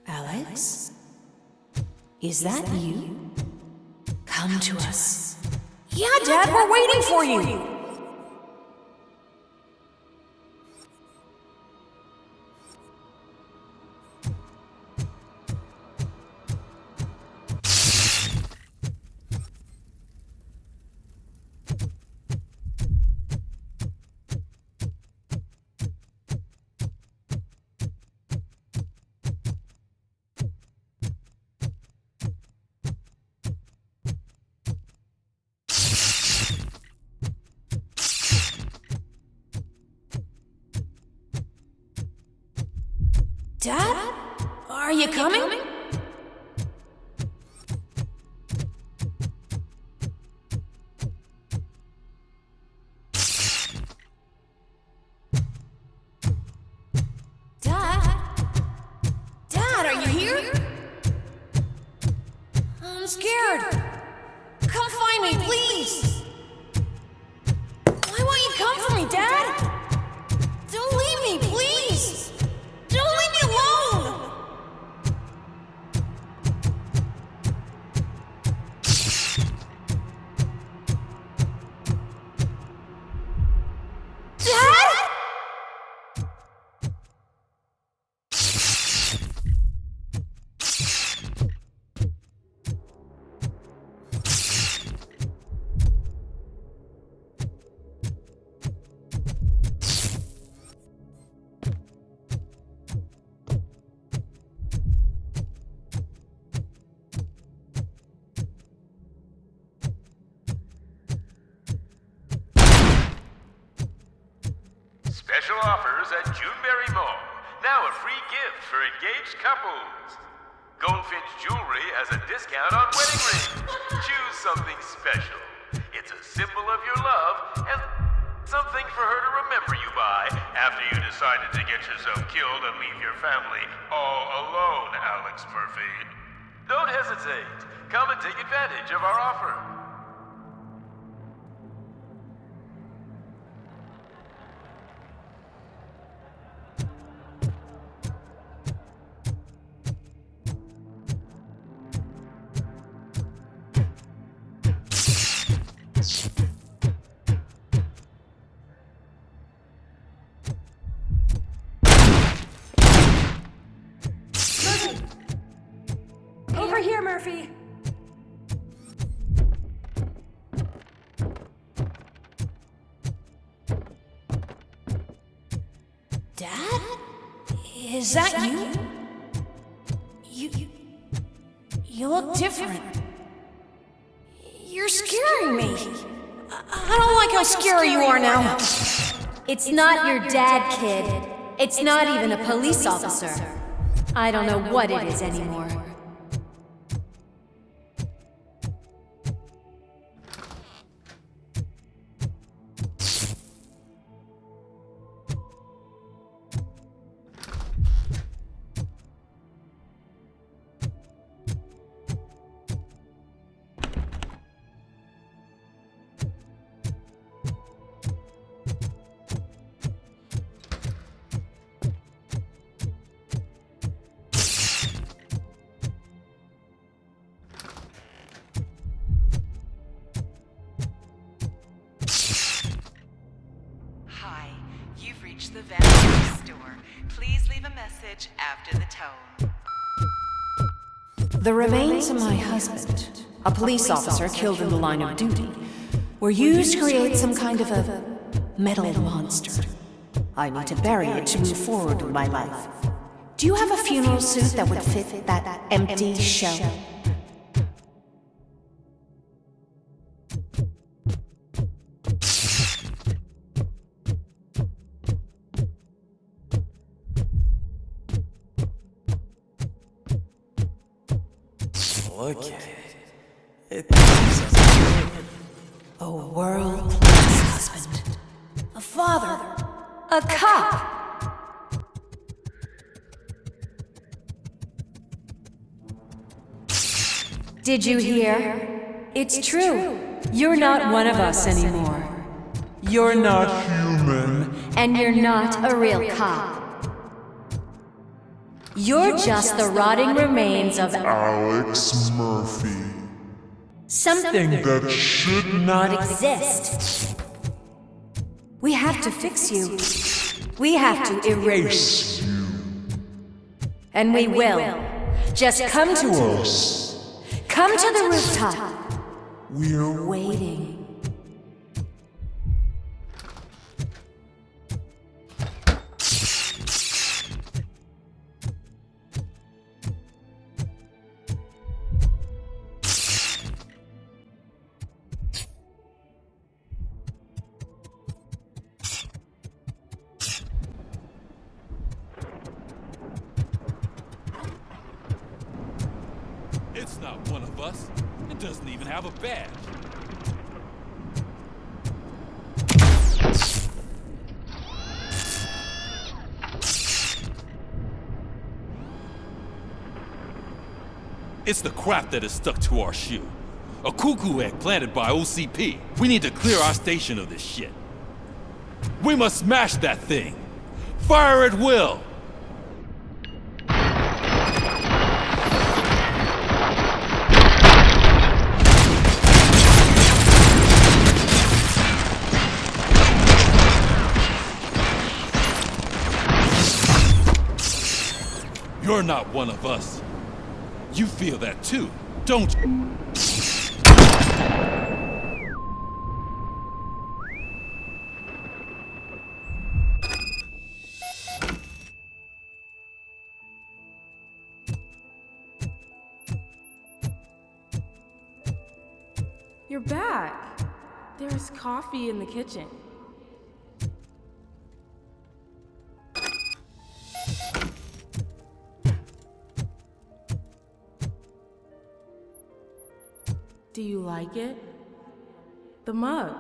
Alex? Is that you? Come to us. Yeah, Dad, we're waiting for you. Dad? Are you coming? Dad? Dad, are you here? I'm scared. Special offers at Juneberry Mall. Now a free gift for engaged couples. Goldfinch Jewelry has a discount on wedding rings. Choose something special. It's a symbol of your love and something for her to remember you by after you decided to get yourself killed and leave your family all alone, Alex Murphy. Don't hesitate. Come and take advantage of our offer. Over here, Murphy. Dad? Is that you? You look different. You're scaring me. I don't like how scary you are now. It's not your dad, kid. It's not even a police officer. I don't know what it is anymore. The Vanity Store. Please leave a message after the tone. The remains of my husband, a police officer killed in the line of duty, were used to create some kind of a metal monster. I need to bury it to move forward with my life. Do you have a funeral suit that would fit that empty shell? Look at it. A world-class husband. A father. A cop. Did you hear? It's true. You're not one of us anymore. You're not human. And you're not a real cop. You're just the rotting remains of Alex Murphy. Something that should not exist. We have to fix you. We have to erase you. And we will. Just come to us. Come to the rooftop. We're waiting. It's not one of us. It doesn't even have a badge. It's the crap that is stuck to our shoe. A cuckoo egg planted by OCP. We need to clear our station of this shit. We must smash that thing. Fire at will. You're not one of us. You feel that too, don't you? You're back. There's coffee in the kitchen. Do you like it? The mug.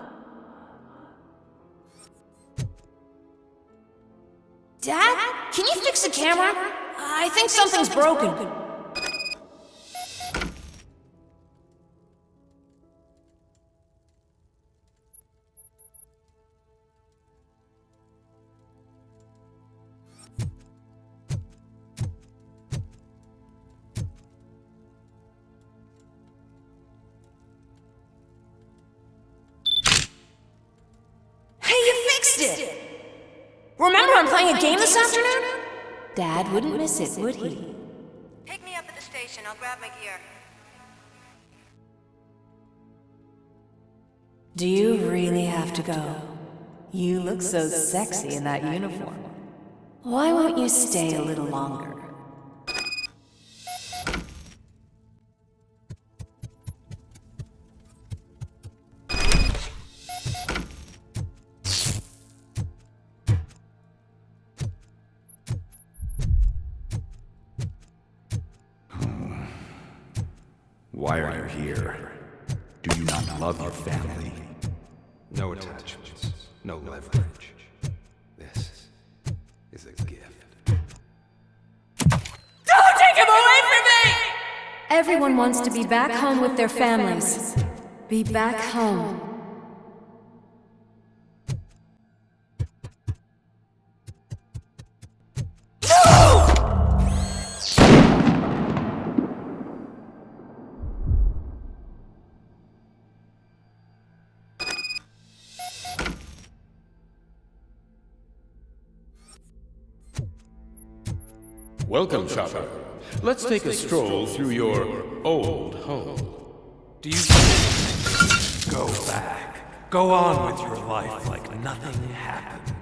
Dad? Can you fix the camera? I think something's broken. Hey, you fixed it! Remember I'm playing a game this afternoon? Dad wouldn't miss it, would he? Pick me up at the station. I'll grab my gear. Do you really have to go? You look so sexy in that uniform. Why won't you stay a little longer? Why are you here? Do you not love your family? No attachments, no leverage. This is a gift. Don't take him away from me! Everyone wants to be back home with their families. Be back home. Welcome, shopper. Let's take a stroll through your old home. Do you... Go back. Go on with your life like nothing happened.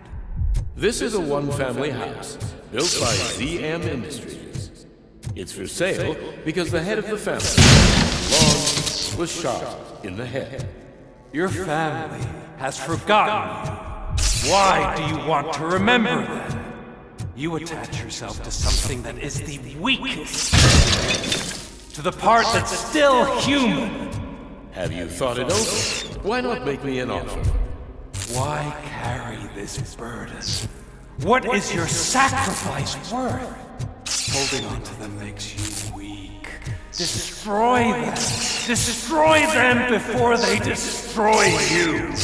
This is a one-family house built by ZM Industries. It's for sale because the head of the family, Long, was shot in the head. Your family has forgotten you. Why do you want to remember them? You attach yourself to something that is the weakest. To the part that's still human. Have you thought it over? Why not make me an offer? Why carry this burden? What is your sacrifice worth? Holding on to them makes you weak. Destroy them. Destroy them before they destroy you.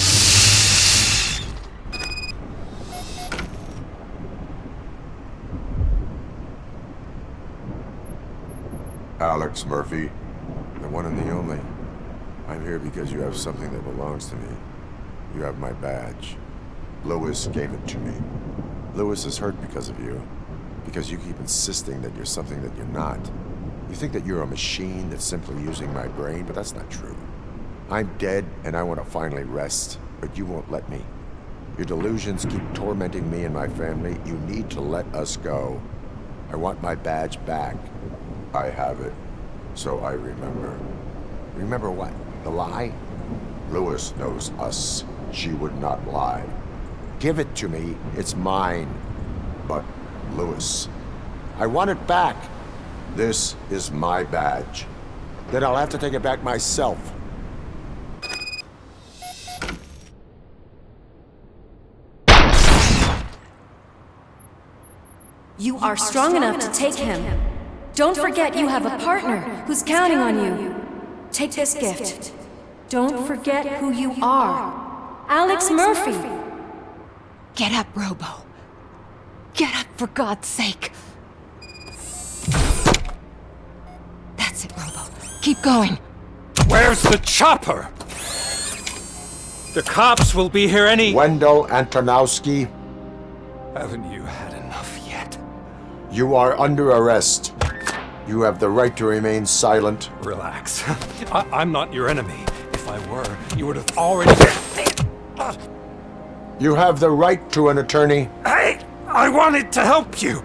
Alex Murphy, the one and the only. I'm here because you have something that belongs to me. You have my badge. Lewis gave it to me. Lewis is hurt because of you. Because you keep insisting that you're something that you're not. You think that you're a machine that's simply using my brain, but that's not true. I'm dead, and I want to finally rest, but you won't let me. Your delusions keep tormenting me and my family. You need to let us go. I want my badge back. I have it, so I remember. Remember what? The lie? Lewis knows us. She would not lie. Give it to me. It's mine. But, Lewis, I want it back. This is my badge. Then I'll have to take it back myself. You are strong enough to take him. Don't forget you have a partner who's counting on you. Take this gift. Don't forget who you are. Alex Murphy. Get up, Robo. Get up, for God's sake. That's it, Robo. Keep going. Where's the chopper? The cops will be here any... Wendell Antonowski. Haven't you had enough yet? You are under arrest. You have the right to remain silent. Relax. I'm not your enemy. If I were, you would have already... You have the right to an attorney. Hey! I wanted to help you!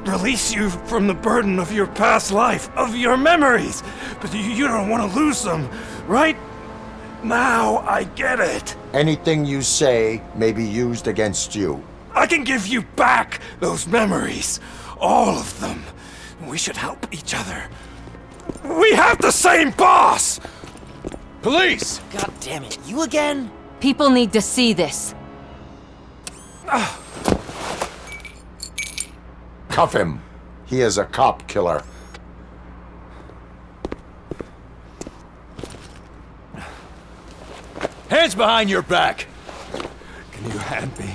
Release you from the burden of your past life, of your memories! But you don't want to lose them, right? Now I get it. Anything you say may be used against you. I can give you back those memories. All of them. We should help each other. We have the same boss! Police! God damn it, you again? People need to see this. Cuff him. He is a cop killer. Hands behind your back! Can you hand me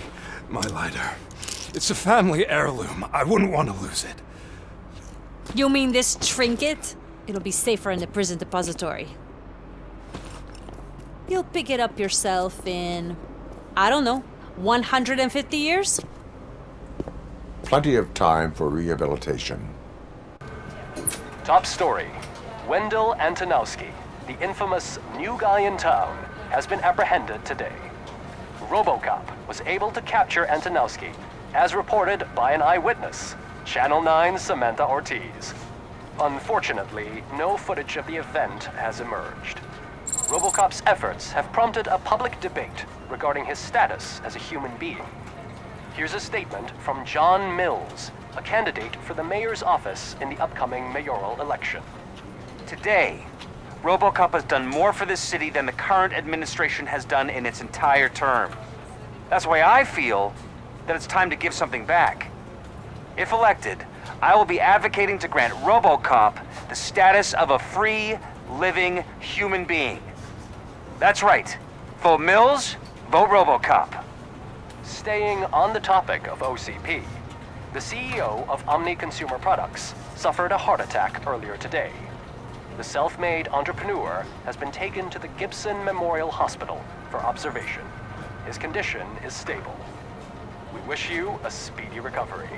my lighter? It's a family heirloom. I wouldn't want to lose it. You mean this trinket? It'll be safer in the prison depository. You'll pick it up yourself in, I don't know, 150 years? Plenty of time for rehabilitation. Top story. Wendell Antonowski, the infamous new guy in town, has been apprehended today. Robocop was able to capture Antonowski, as reported by an eyewitness, Channel 9's Samantha Ortiz. Unfortunately, no footage of the event has emerged. Robocop's efforts have prompted a public debate regarding his status as a human being. Here's a statement from John Mills, a candidate for the mayor's office in the upcoming mayoral election. Today, Robocop has done more for this city than the current administration has done in its entire term. That's why I feel that it's time to give something back. If elected, I will be advocating to grant Robocop the status of a free, living human being. That's right. Vote Mills, vote Robocop. Staying on the topic of OCP, the CEO of Omni Consumer Products suffered a heart attack earlier today. The self-made entrepreneur has been taken to the Gibson Memorial Hospital for observation. His condition is stable. We wish you a speedy recovery.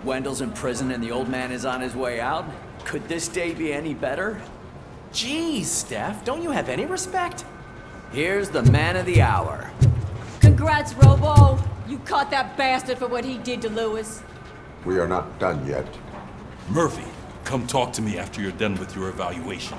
Wendell's in prison and the old man is on his way out? Could this day be any better? Jeez, Steph, don't you have any respect? Here's the man of the hour. Congrats, Robo! You caught that bastard for what he did to Lewis. We are not done yet. Murphy, come talk to me after you're done with your evaluation.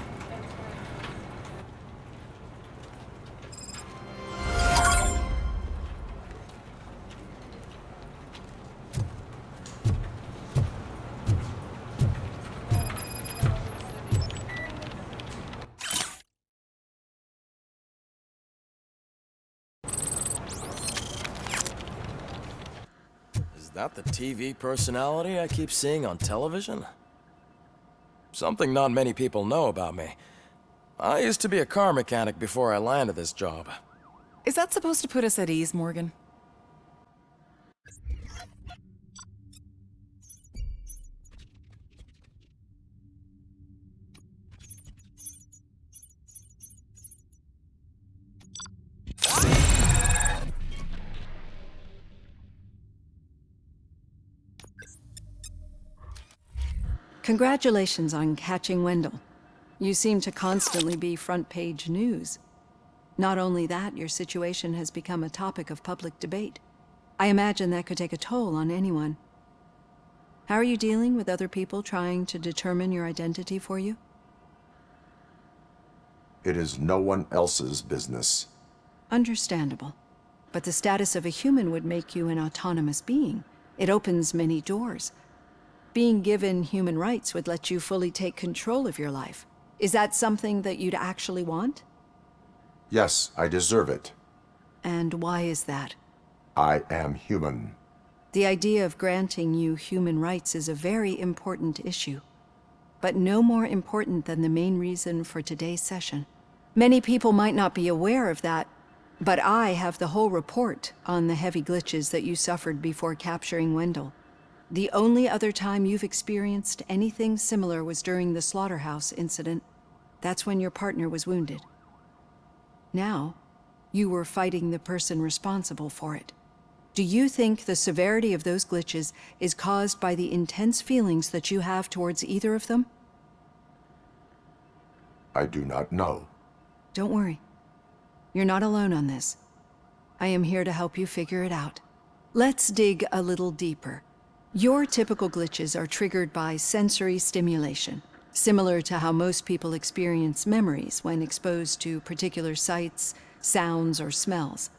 Is that the TV personality I keep seeing on television? Something not many people know about me. I used to be a car mechanic before I landed this job. Is that supposed to put us at ease, Morgan? Congratulations on catching Wendell. You seem to constantly be front-page news. Not only that, your situation has become a topic of public debate. I imagine that could take a toll on anyone. How are you dealing with other people trying to determine your identity for you? It is no one else's business. Understandable. But the status of a human would make you an autonomous being. It opens many doors. Being given human rights would let you fully take control of your life. Is that something that you'd actually want? Yes, I deserve it. And why is that? I am human. The idea of granting you human rights is a very important issue, but no more important than the main reason for today's session. Many people might not be aware of that, but I have the whole report on the heavy glitches that you suffered before capturing Wendell. The only other time you've experienced anything similar was during the slaughterhouse incident. That's when your partner was wounded. Now, you were fighting the person responsible for it. Do you think the severity of those glitches is caused by the intense feelings that you have towards either of them? I do not know. Don't worry. You're not alone on this. I am here to help you figure it out. Let's dig a little deeper. Your typical glitches are triggered by sensory stimulation, similar to how most people experience memories when exposed to particular sights, sounds, or smells.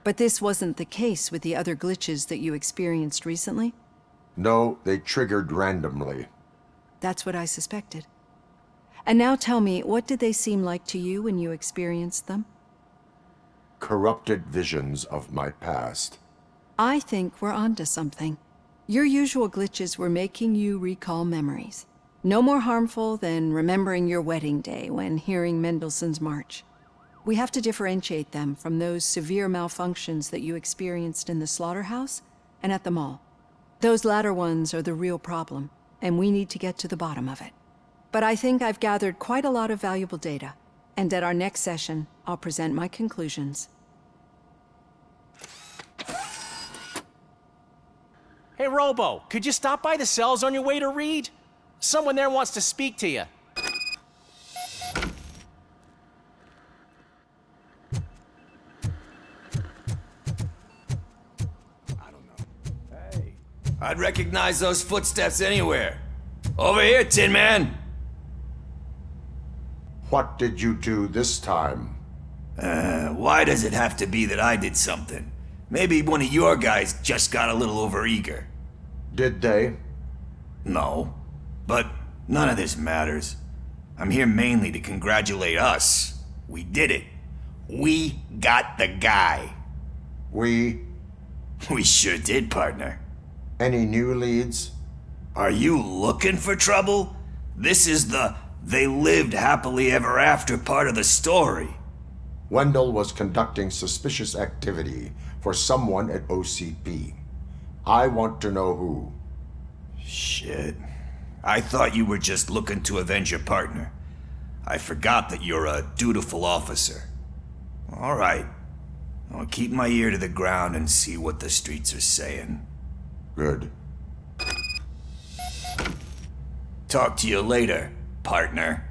But this wasn't the case with the other glitches that you experienced recently? No, they triggered randomly. That's what I suspected. And now tell me, what did they seem like to you when you experienced them? Corrupted visions of my past. I think we're onto something. Your usual glitches were making you recall memories. No more harmful than remembering your wedding day when hearing Mendelssohn's March. We have to differentiate them from those severe malfunctions that you experienced in the slaughterhouse and at the mall. Those latter ones are the real problem, and we need to get to the bottom of it. But I think I've gathered quite a lot of valuable data, and at our next session, I'll present my conclusions. Hey, Robo, could you stop by the cells on your way to read? Someone there wants to speak to you. I'd recognize those footsteps anywhere. Over here, Tin Man! What did you do this time? Why does it have to be that I did something? Maybe one of your guys just got a little overeager. Did they? No. But none of this matters. I'm here mainly to congratulate us. We did it. We got the guy. We sure did, partner. Any new leads? Are you looking for trouble? This is the "they lived happily ever after" part of the story. Wendell was conducting suspicious activity for someone at OCP. I want to know who. Shit. I thought you were just looking to avenge your partner. I forgot that you're a dutiful officer. All right. I'll keep my ear to the ground and see what the streets are saying. Good. Talk to you later, partner.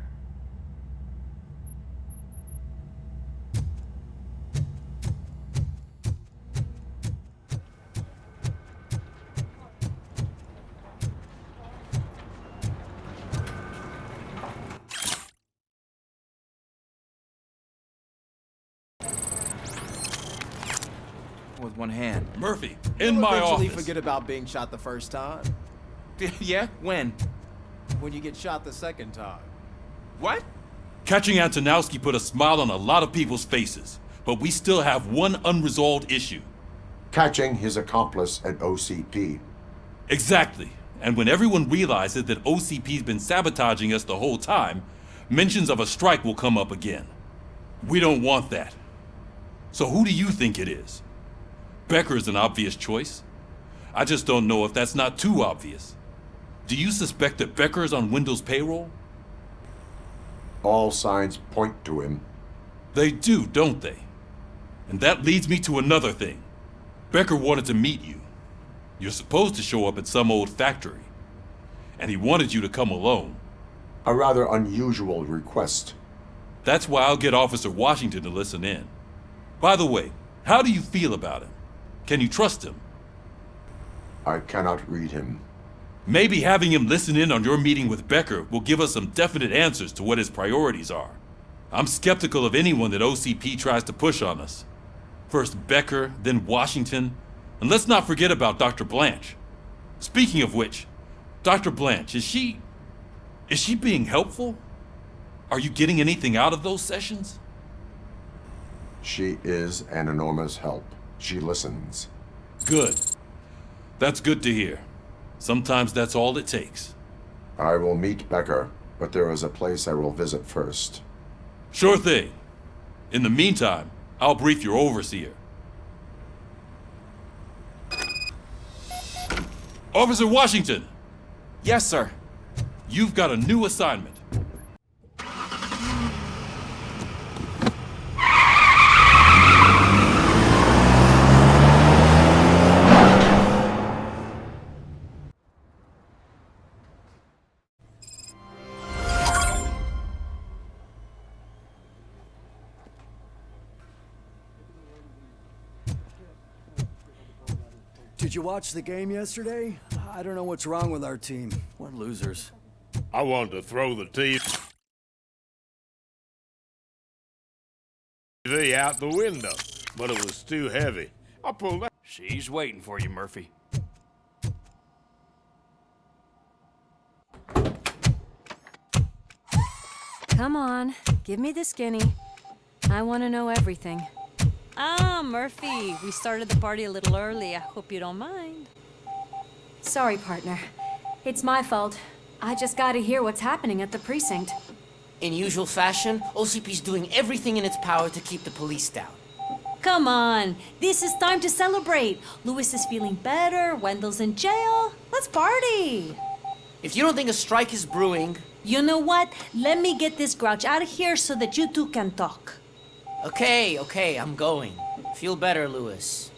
With one hand. Murphy, in my Eventually office. forget about being shot the first time. Yeah? When? When you get shot the second time. What? Catching Antonowski put a smile on a lot of people's faces, but we still have one unresolved issue. Catching his accomplice at OCP. Exactly. And when everyone realizes that OCP's been sabotaging us the whole time, mentions of a strike will come up again. We don't want that. So who do you think it is? Becker is an obvious choice. I just don't know if that's not too obvious. Do you suspect that Becker is on Wendell's payroll? All signs point to him. They do, don't they? And that leads me to another thing. Becker wanted to meet you. You're supposed to show up at some old factory. And he wanted you to come alone. A rather unusual request. That's why I'll get Officer Washington to listen in. By the way, how do you feel about him? Can you trust him? I cannot read him. Maybe having him listen in on your meeting with Becker will give us some definite answers to what his priorities are. I'm skeptical of anyone that OCP tries to push on us. First Becker, then Washington, and let's not forget about Dr. Blanche. Speaking of which, Dr. Blanche, is she being helpful? Are you getting anything out of those sessions? She is an enormous help. She listens. Good. That's good to hear. Sometimes that's all it takes. I will meet Becker, but there is a place I will visit first. Sure thing. In the meantime, I'll brief your overseer. Officer Washington! Yes, sir. You've got a new assignment. Did you watch the game yesterday? I don't know what's wrong with our team. We're losers. I wanted to throw the TV out the window, but it was too heavy. I pulled out. She's waiting for you, Murphy. Come on, give me the skinny. I want to know everything. Ah, Murphy, we started the party a little early. I hope you don't mind. Sorry, partner. It's my fault. I just gotta hear what's happening at the precinct. In usual fashion, OCP's doing everything in its power to keep the police down. Come on, this is time to celebrate. Louis is feeling better, Wendell's in jail. Let's party. If you don't think a strike is brewing... You know what? Let me get this grouch out of here so that you two can talk. Okay, I'm going. Feel better, Louis.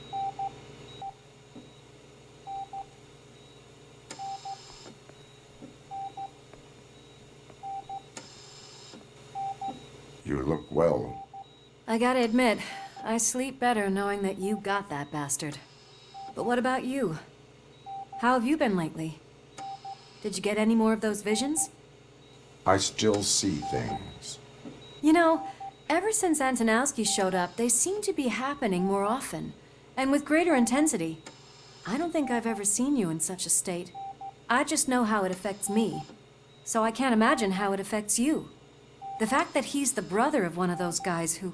You look well. I gotta admit, I sleep better knowing that you got that bastard. But what about you? How have you been lately? Did you get any more of those visions? I still see things. You know, ever since Antonowski showed up, they seem to be happening more often, and with greater intensity. I don't think I've ever seen you in such a state. I just know how it affects me, so I can't imagine how it affects you. The fact that he's the brother of one of those guys who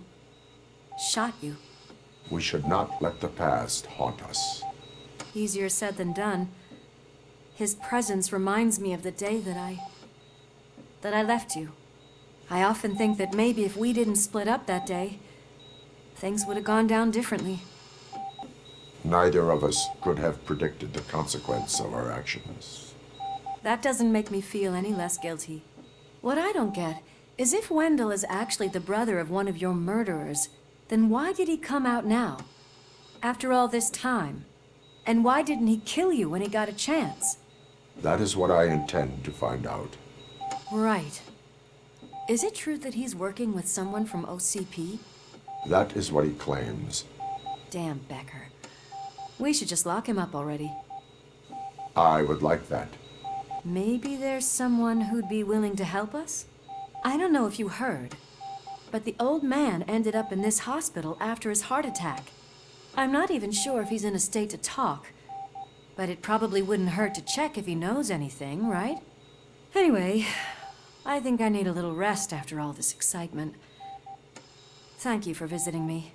shot you. We should not let the past haunt us. Easier said than done. His presence reminds me of the day that I left you. I often think that maybe if we didn't split up that day, things would have gone down differently. Neither of us could have predicted the consequence of our actions. That doesn't make me feel any less guilty. What I don't get is if Wendell is actually the brother of one of your murderers, then why did he come out now? After all this time? And why didn't he kill you when he got a chance? That is what I intend to find out. Right. Is it true that he's working with someone from OCP? That is what he claims. Damn Becker. We should just lock him up already. I would like that. Maybe there's someone who'd be willing to help us? I don't know if you heard, but the old man ended up in this hospital after his heart attack. I'm not even sure if he's in a state to talk, but it probably wouldn't hurt to check if he knows anything, right? Anyway, I think I need a little rest after all this excitement. Thank you for visiting me.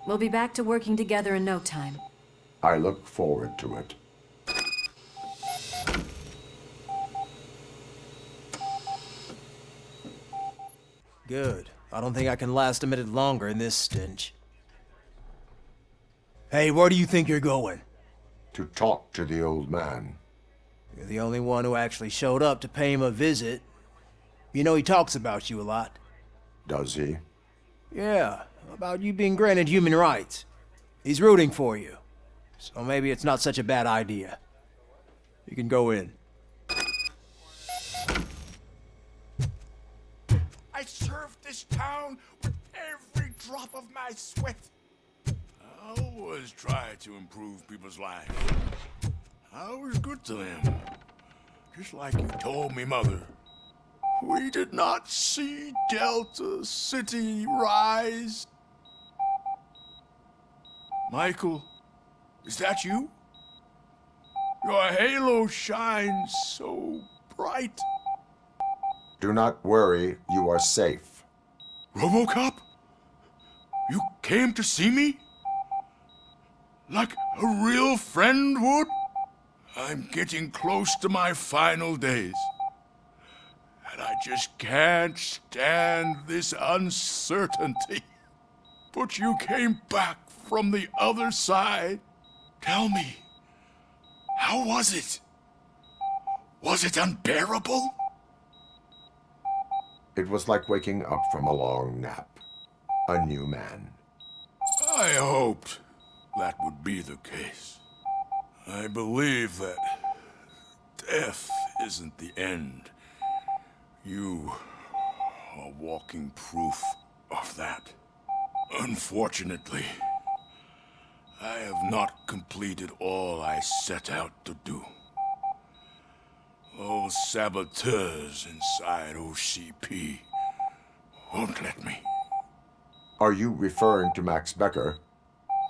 We'll be back to working together in no time. I look forward to it. Good. I don't think I can last a minute longer in this stench. Hey, where do you think you're going? To talk to the old man. You're the only one who actually showed up to pay him a visit. You know he talks about you a lot. Does he? Yeah, about you being granted human rights. He's rooting for you. So maybe it's not such a bad idea. You can go in. I served this town with every drop of my sweat. I always try to improve people's lives. I was good to them. Just like you told me, Mother. We did not see Delta City rise. Michael, is that you? Your halo shines so bright. Do not worry, you are safe. Robocop? You came to see me? Like a real friend would? I'm getting close to my final days. And I just can't stand this uncertainty. But you came back from the other side. Tell me, how was it? Was it unbearable? It was like waking up from a long nap. A new man. I hoped that would be the case. I believe that death isn't the end. You are walking proof of that. Unfortunately, I have not completed all I set out to do. Those saboteurs inside OCP won't let me. Are you referring to Max Becker?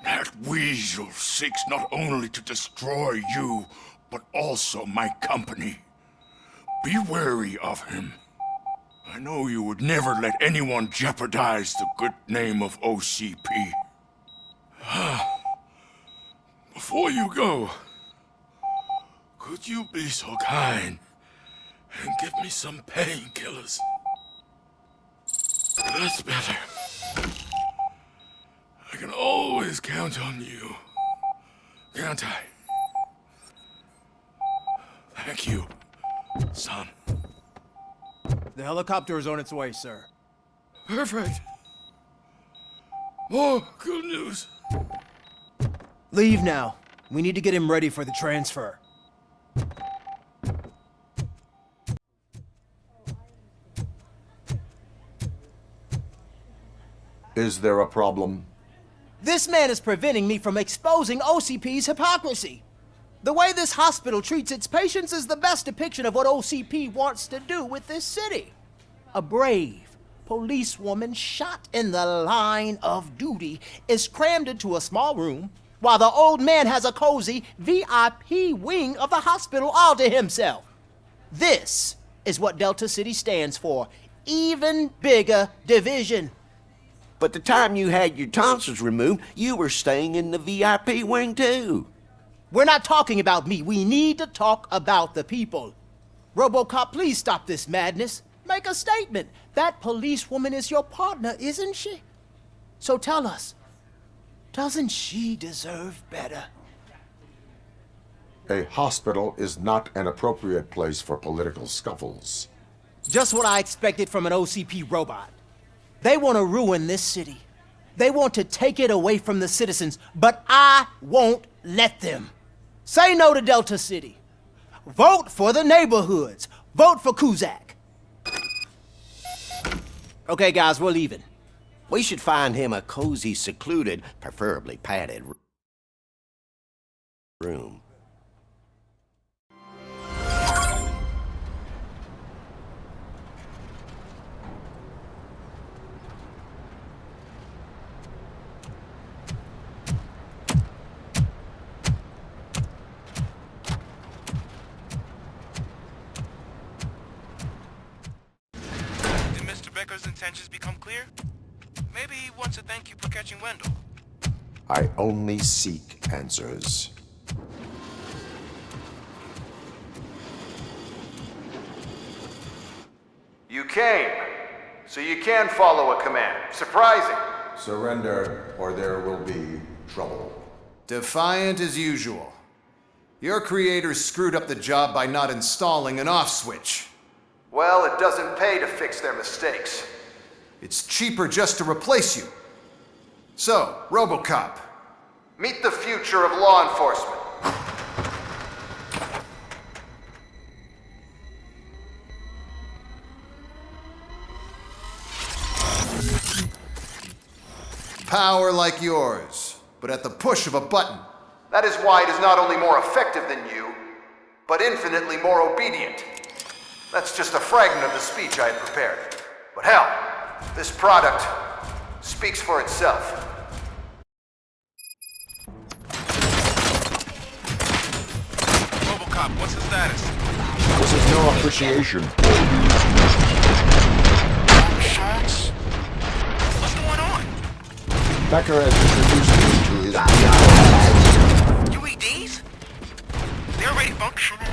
That weasel seeks not only to destroy you, but also my company. Be wary of him. I know you would never let anyone jeopardize the good name of OCP. Before you go, could you be so kind and give me some painkillers? That's better. I can always count on you, can't I? Thank you, son. The helicopter is on its way, sir. Perfect. Oh, good news. Leave now. We need to get him ready for the transfer. Is there a problem? This man is preventing me from exposing OCP's hypocrisy. The way this hospital treats its patients is the best depiction of what OCP wants to do with this city. A brave policewoman shot in the line of duty is crammed into a small room while the old man has a cozy VIP wing of the hospital all to himself. This is what Delta City stands for. Even bigger division. But the time you had your tonsils removed, you were staying in the VIP wing too. We're not talking about me. We need to talk about the people. Robocop, please stop this madness. Make a statement. That policewoman is your partner, isn't she? So tell us, doesn't she deserve better? A hospital is not an appropriate place for political scuffles. Just what I expected from an OCP robot. They want to ruin this city. They want to take it away from the citizens, but I won't let them. Say no to Delta City. Vote for the neighborhoods. Vote for Kuzak. Okay, guys, we're leaving. We should find him a cozy, secluded, preferably padded room. Becker's intentions become clear? Maybe he wants to thank you for catching Wendell. I only seek answers. You came, so you can follow a command. Surprising. Surrender, or there will be trouble. Defiant as usual. Your creators screwed up the job by not installing an off switch. Well, it doesn't pay to fix their mistakes. It's cheaper just to replace you. So, Robocop, meet the future of law enforcement. Power like yours, but at the push of a button. That is why it is not only more effective than you, but infinitely more obedient. That's just a fragment of the speech I had prepared. But hell, this product speaks for itself. Robocop, what's the status? This is no appreciation. Shots? What's going on? Becker has introduced me to his UEDs? They're already functional.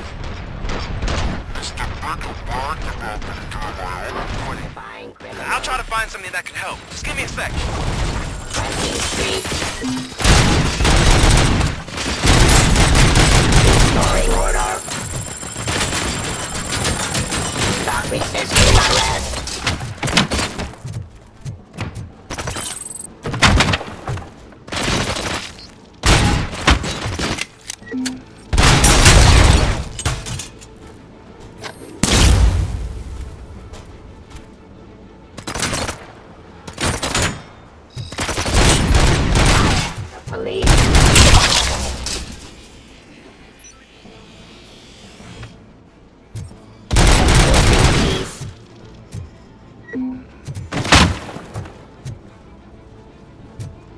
I'll try to find something that could help. Just give me a sec. Ignoring order. Stop resisting arrest.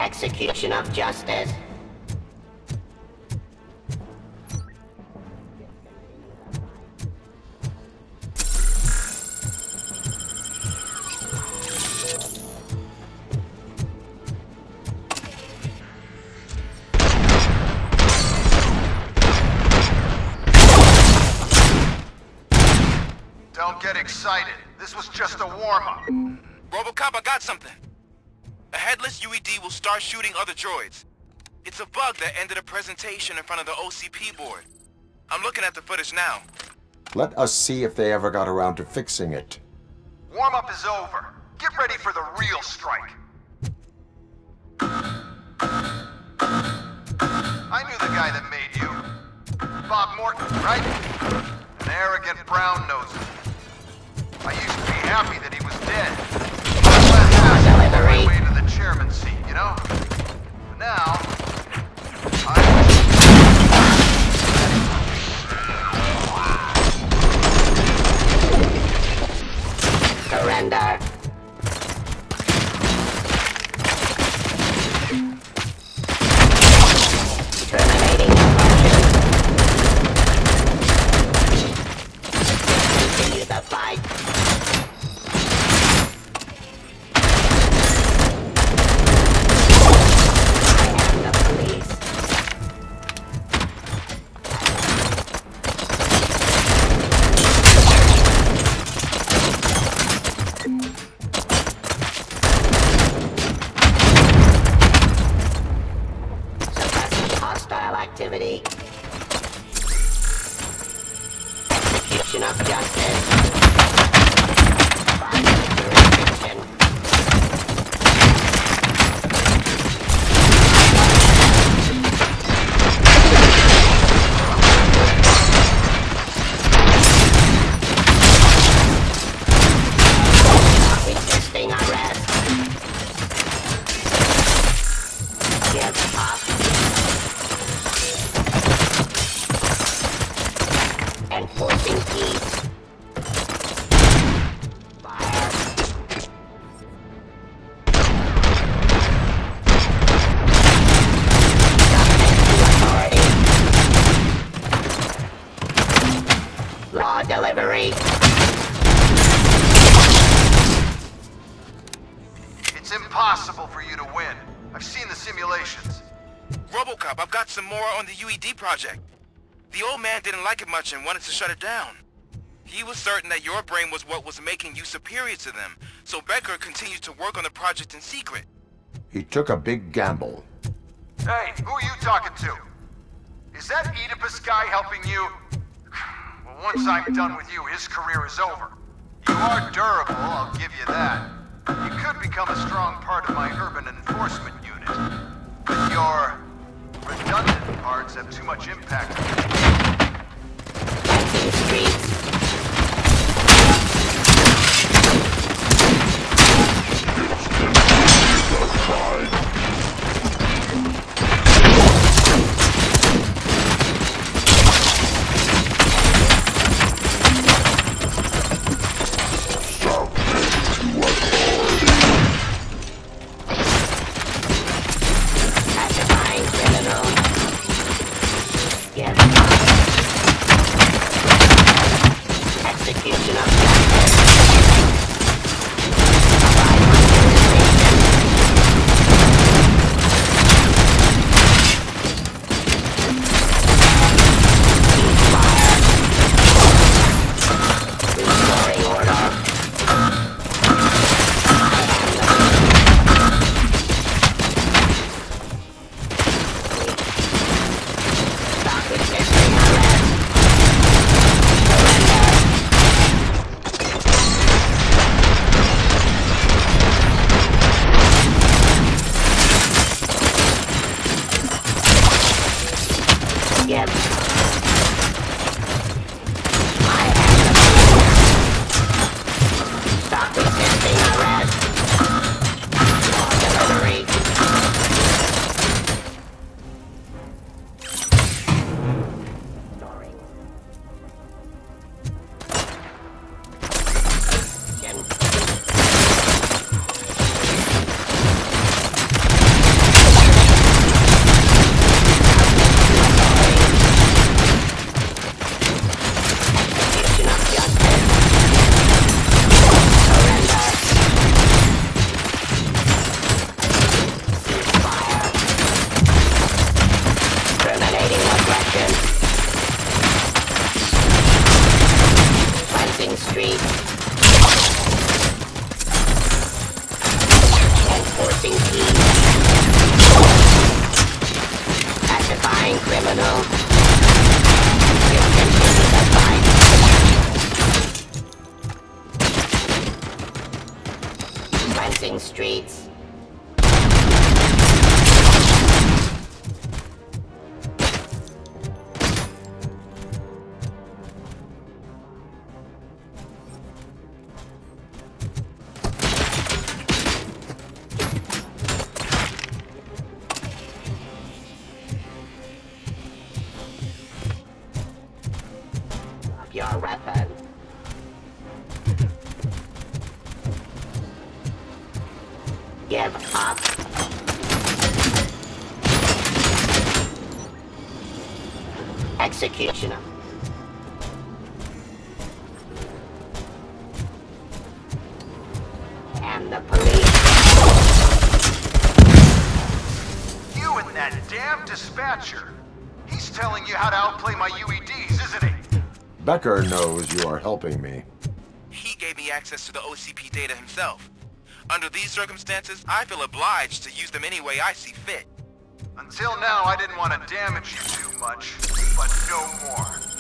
Execution of justice. don't get excited. This was just a warm-up. Robocop, I got something. A headless UED will start shooting other droids. It's a bug that ended a presentation in front of the OCP board. I'm looking at the footage now. Let us see if they ever got around to fixing it. Warm-up is over. Get ready for the real strike. I knew the guy that made you. Bob Morton, right? An arrogant brown-noser. I used to be happy that he was dead. On my way to the chairman's seat, you know? But now, Surrender. Terminating impression. Continue the fight. Activity. Execution of justice. Final jurisdiction. Resisting arrest. Give up. Enforcing peace. Fire. Authority. Law delivery. it's impossible for you to win. I've seen the simulations. Robocop, I've got some more on the UED project. The old man didn't like it much and wanted to shut it down. He was certain that your brain was what was making you superior to them, so Becker continued to work on the project in secret. He took a big gamble. Hey, who are you talking to? Is that Oedipus guy helping you? Well, once I'm done with you, his career is over. You are durable, I'll give you that. You could become a strong part of my urban enforcement unit. But your redundant parts have too much impact on me. Back in the streets. Capturing criminals. You continue the fight. Cleansing streets. Your weapon. Give up. Executioner. And the police. You and that damn dispatcher. He's telling you how to outplay my UEDs, isn't he? Becker knows you are helping me. He gave me access to the OCP data himself. Under these circumstances, I feel obliged to use them any way I see fit. Until now, I didn't want to damage you too much, but no more.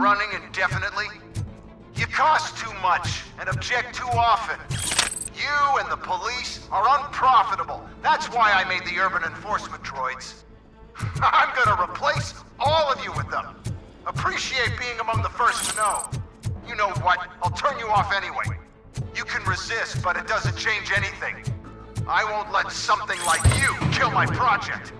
running indefinitely? You cost too much and object too often. You and the police are unprofitable. That's why I made the urban enforcement droids. I'm gonna replace all of you with them. Appreciate being among the first to know. You know what? I'll turn you off anyway. You can resist, but it doesn't change anything. I won't let something like you kill my project.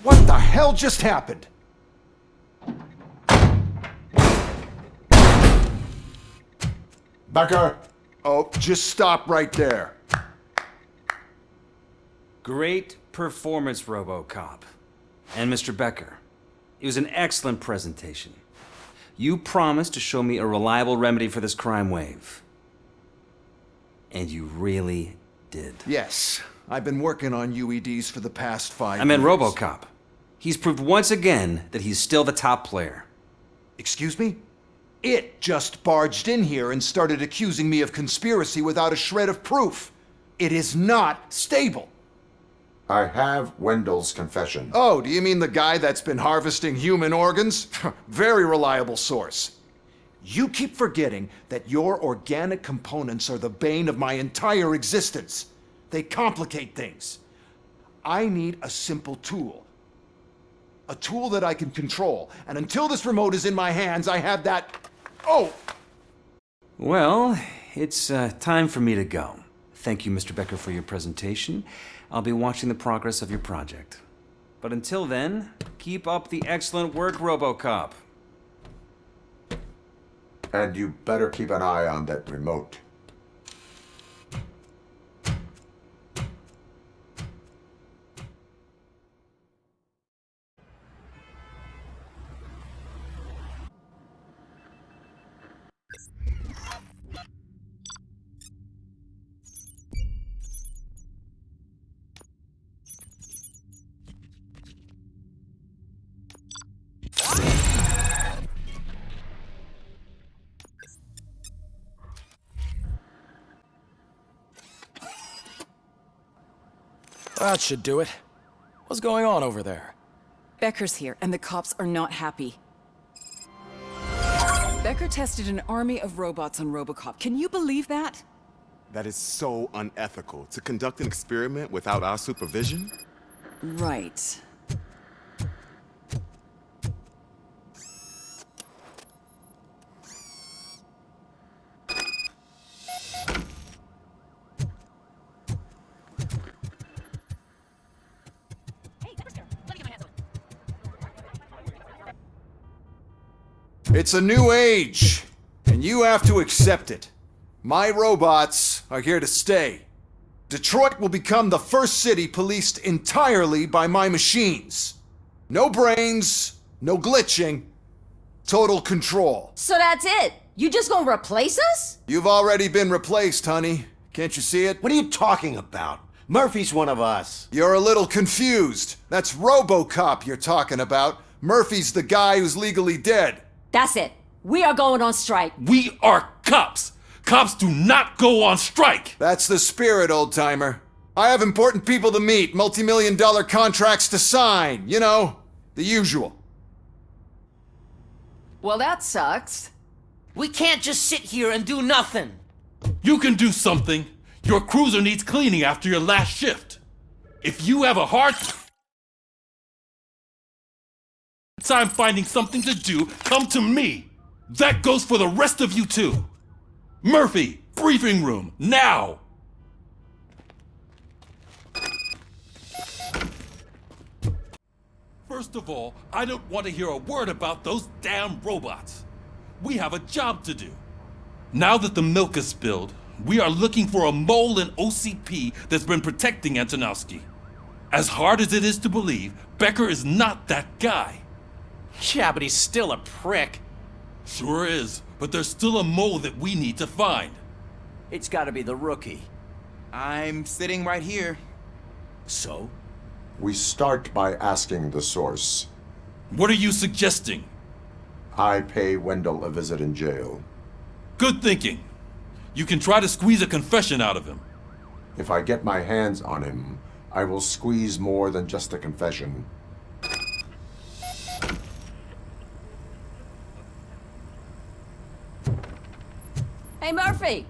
What the hell just happened? Becker! Oh, just stop right there. Great performance, Robocop. And Mr. Becker, it was an excellent presentation. You promised to show me a reliable remedy for this crime wave. And you really did. Yes, I've been working on UEDs for the past 5 years. I meant Robocop. He's proved once again that he's still the top player. Excuse me? It just barged in here and started accusing me of conspiracy without a shred of proof. It is not stable. I have Wendell's confession. Oh, do you mean the guy that's been harvesting human organs? Very reliable source. You keep forgetting that your organic components are the bane of my entire existence. They complicate things. I need a simple tool. A tool that I can control. And until this remote is in my hands, I have that... Oh! Well, it's time for me to go. Thank you, Mr. Becker, for your presentation. I'll be watching the progress of your project. But until then, keep up the excellent work, Robocop. And you better keep an eye on that remote. That should do it. What's going on over there? Becker's here, and the cops are not happy. Becker tested an army of robots on Robocop. Can you believe that? That is so unethical. To conduct an experiment without our supervision? Right. It's a new age, and you have to accept it. My robots are here to stay. Detroit will become the first city policed entirely by my machines. No brains, no glitching, total control. So that's it? You just gonna replace us? You've already been replaced, honey. Can't you see it? What are you talking about? Murphy's one of us. You're a little confused. That's Robocop you're talking about. Murphy's the guy who's legally dead. That's it. We are going on strike. We are cops. Cops do not go on strike. That's the spirit, old-timer. I have important people to meet, multi-million-dollar contracts to sign. You know, the usual. Well, that sucks. We can't just sit here and do nothing. You can do something. Your cruiser needs cleaning after your last shift. If you have a hard time finding something to do, come to me. That goes for the rest of you too. Murphy, briefing room, now! First of all, I don't want to hear a word about those damn robots. We have a job to do. Now that the milk is spilled, we are looking for a mole in OCP that's been protecting Antonowski. As hard as it is to believe, Becker is not that guy. Yeah, but he's still a prick. Sure is, but there's still a mole that we need to find. It's gotta be the rookie. I'm sitting right here. So? We start by asking the source. What are you suggesting? I pay Wendell a visit in jail. Good thinking. You can try to squeeze a confession out of him. If I get my hands on him, I will squeeze more than just a confession. Hey, Murphy.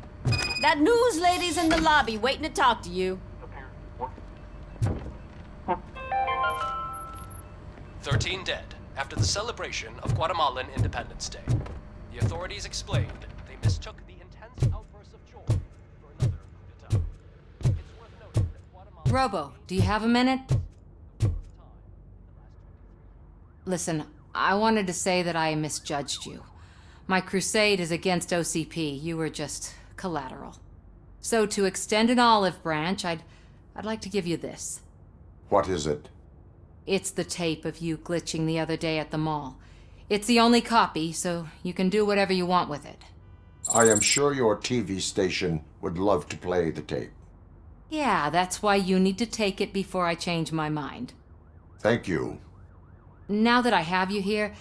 That news lady's in the lobby waiting to talk to you. 13 dead after the celebration of Guatemalan Independence Day. The authorities explained they mistook the intense outbursts of joy for another coup d'etat. It's worth noting that Guatemala... Robo, do you have a minute? Listen, I wanted to say that I misjudged you. My crusade is against OCP. You were just collateral. So to extend an olive branch, I'd like to give you this. What is it? It's the tape of you glitching the other day at the mall. It's the only copy, so you can do whatever you want with it. I am sure your TV station would love to play the tape. Yeah, that's why you need to take it before I change my mind. Thank you. Now that I have you here,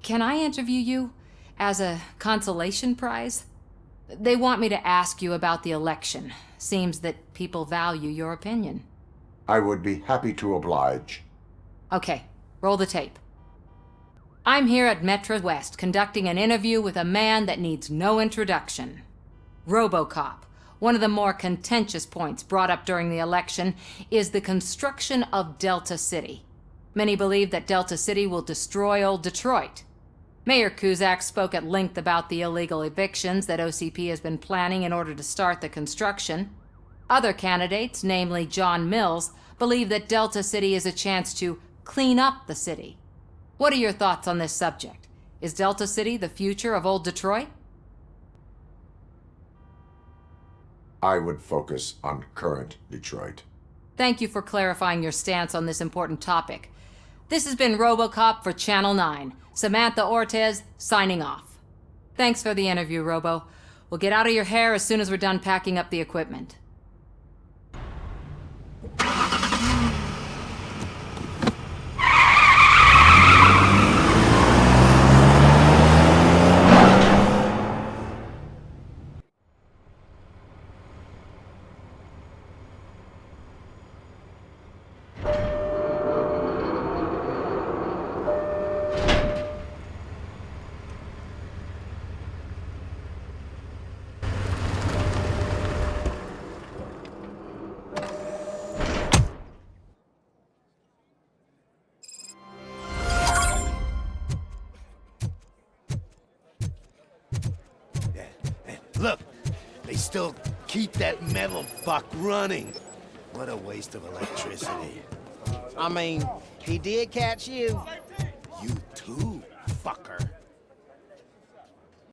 can I interview you as a consolation prize? They want me to ask you about the election. Seems that people value your opinion. I would be happy to oblige. Okay, roll the tape. I'm here at Metro West conducting an interview with a man that needs no introduction. Robocop. One of the more contentious points brought up during the election is the construction of Delta City. Many believe that Delta City will destroy old Detroit. Mayor Cusack spoke at length about the illegal evictions that OCP has been planning in order to start the construction. Other candidates, namely John Mills, believe that Delta City is a chance to clean up the city. What are your thoughts on this subject? Is Delta City the future of old Detroit? I would focus on current Detroit. Thank you for clarifying your stance on this important topic. This has been Robocop for Channel 9. Samantha Ortez, signing off. Thanks for the interview, Robo. We'll get out of your hair as soon as we're done packing up the equipment. Look, they still keep that metal fuck running. What a waste of electricity. I mean, he did catch you. You too, fucker.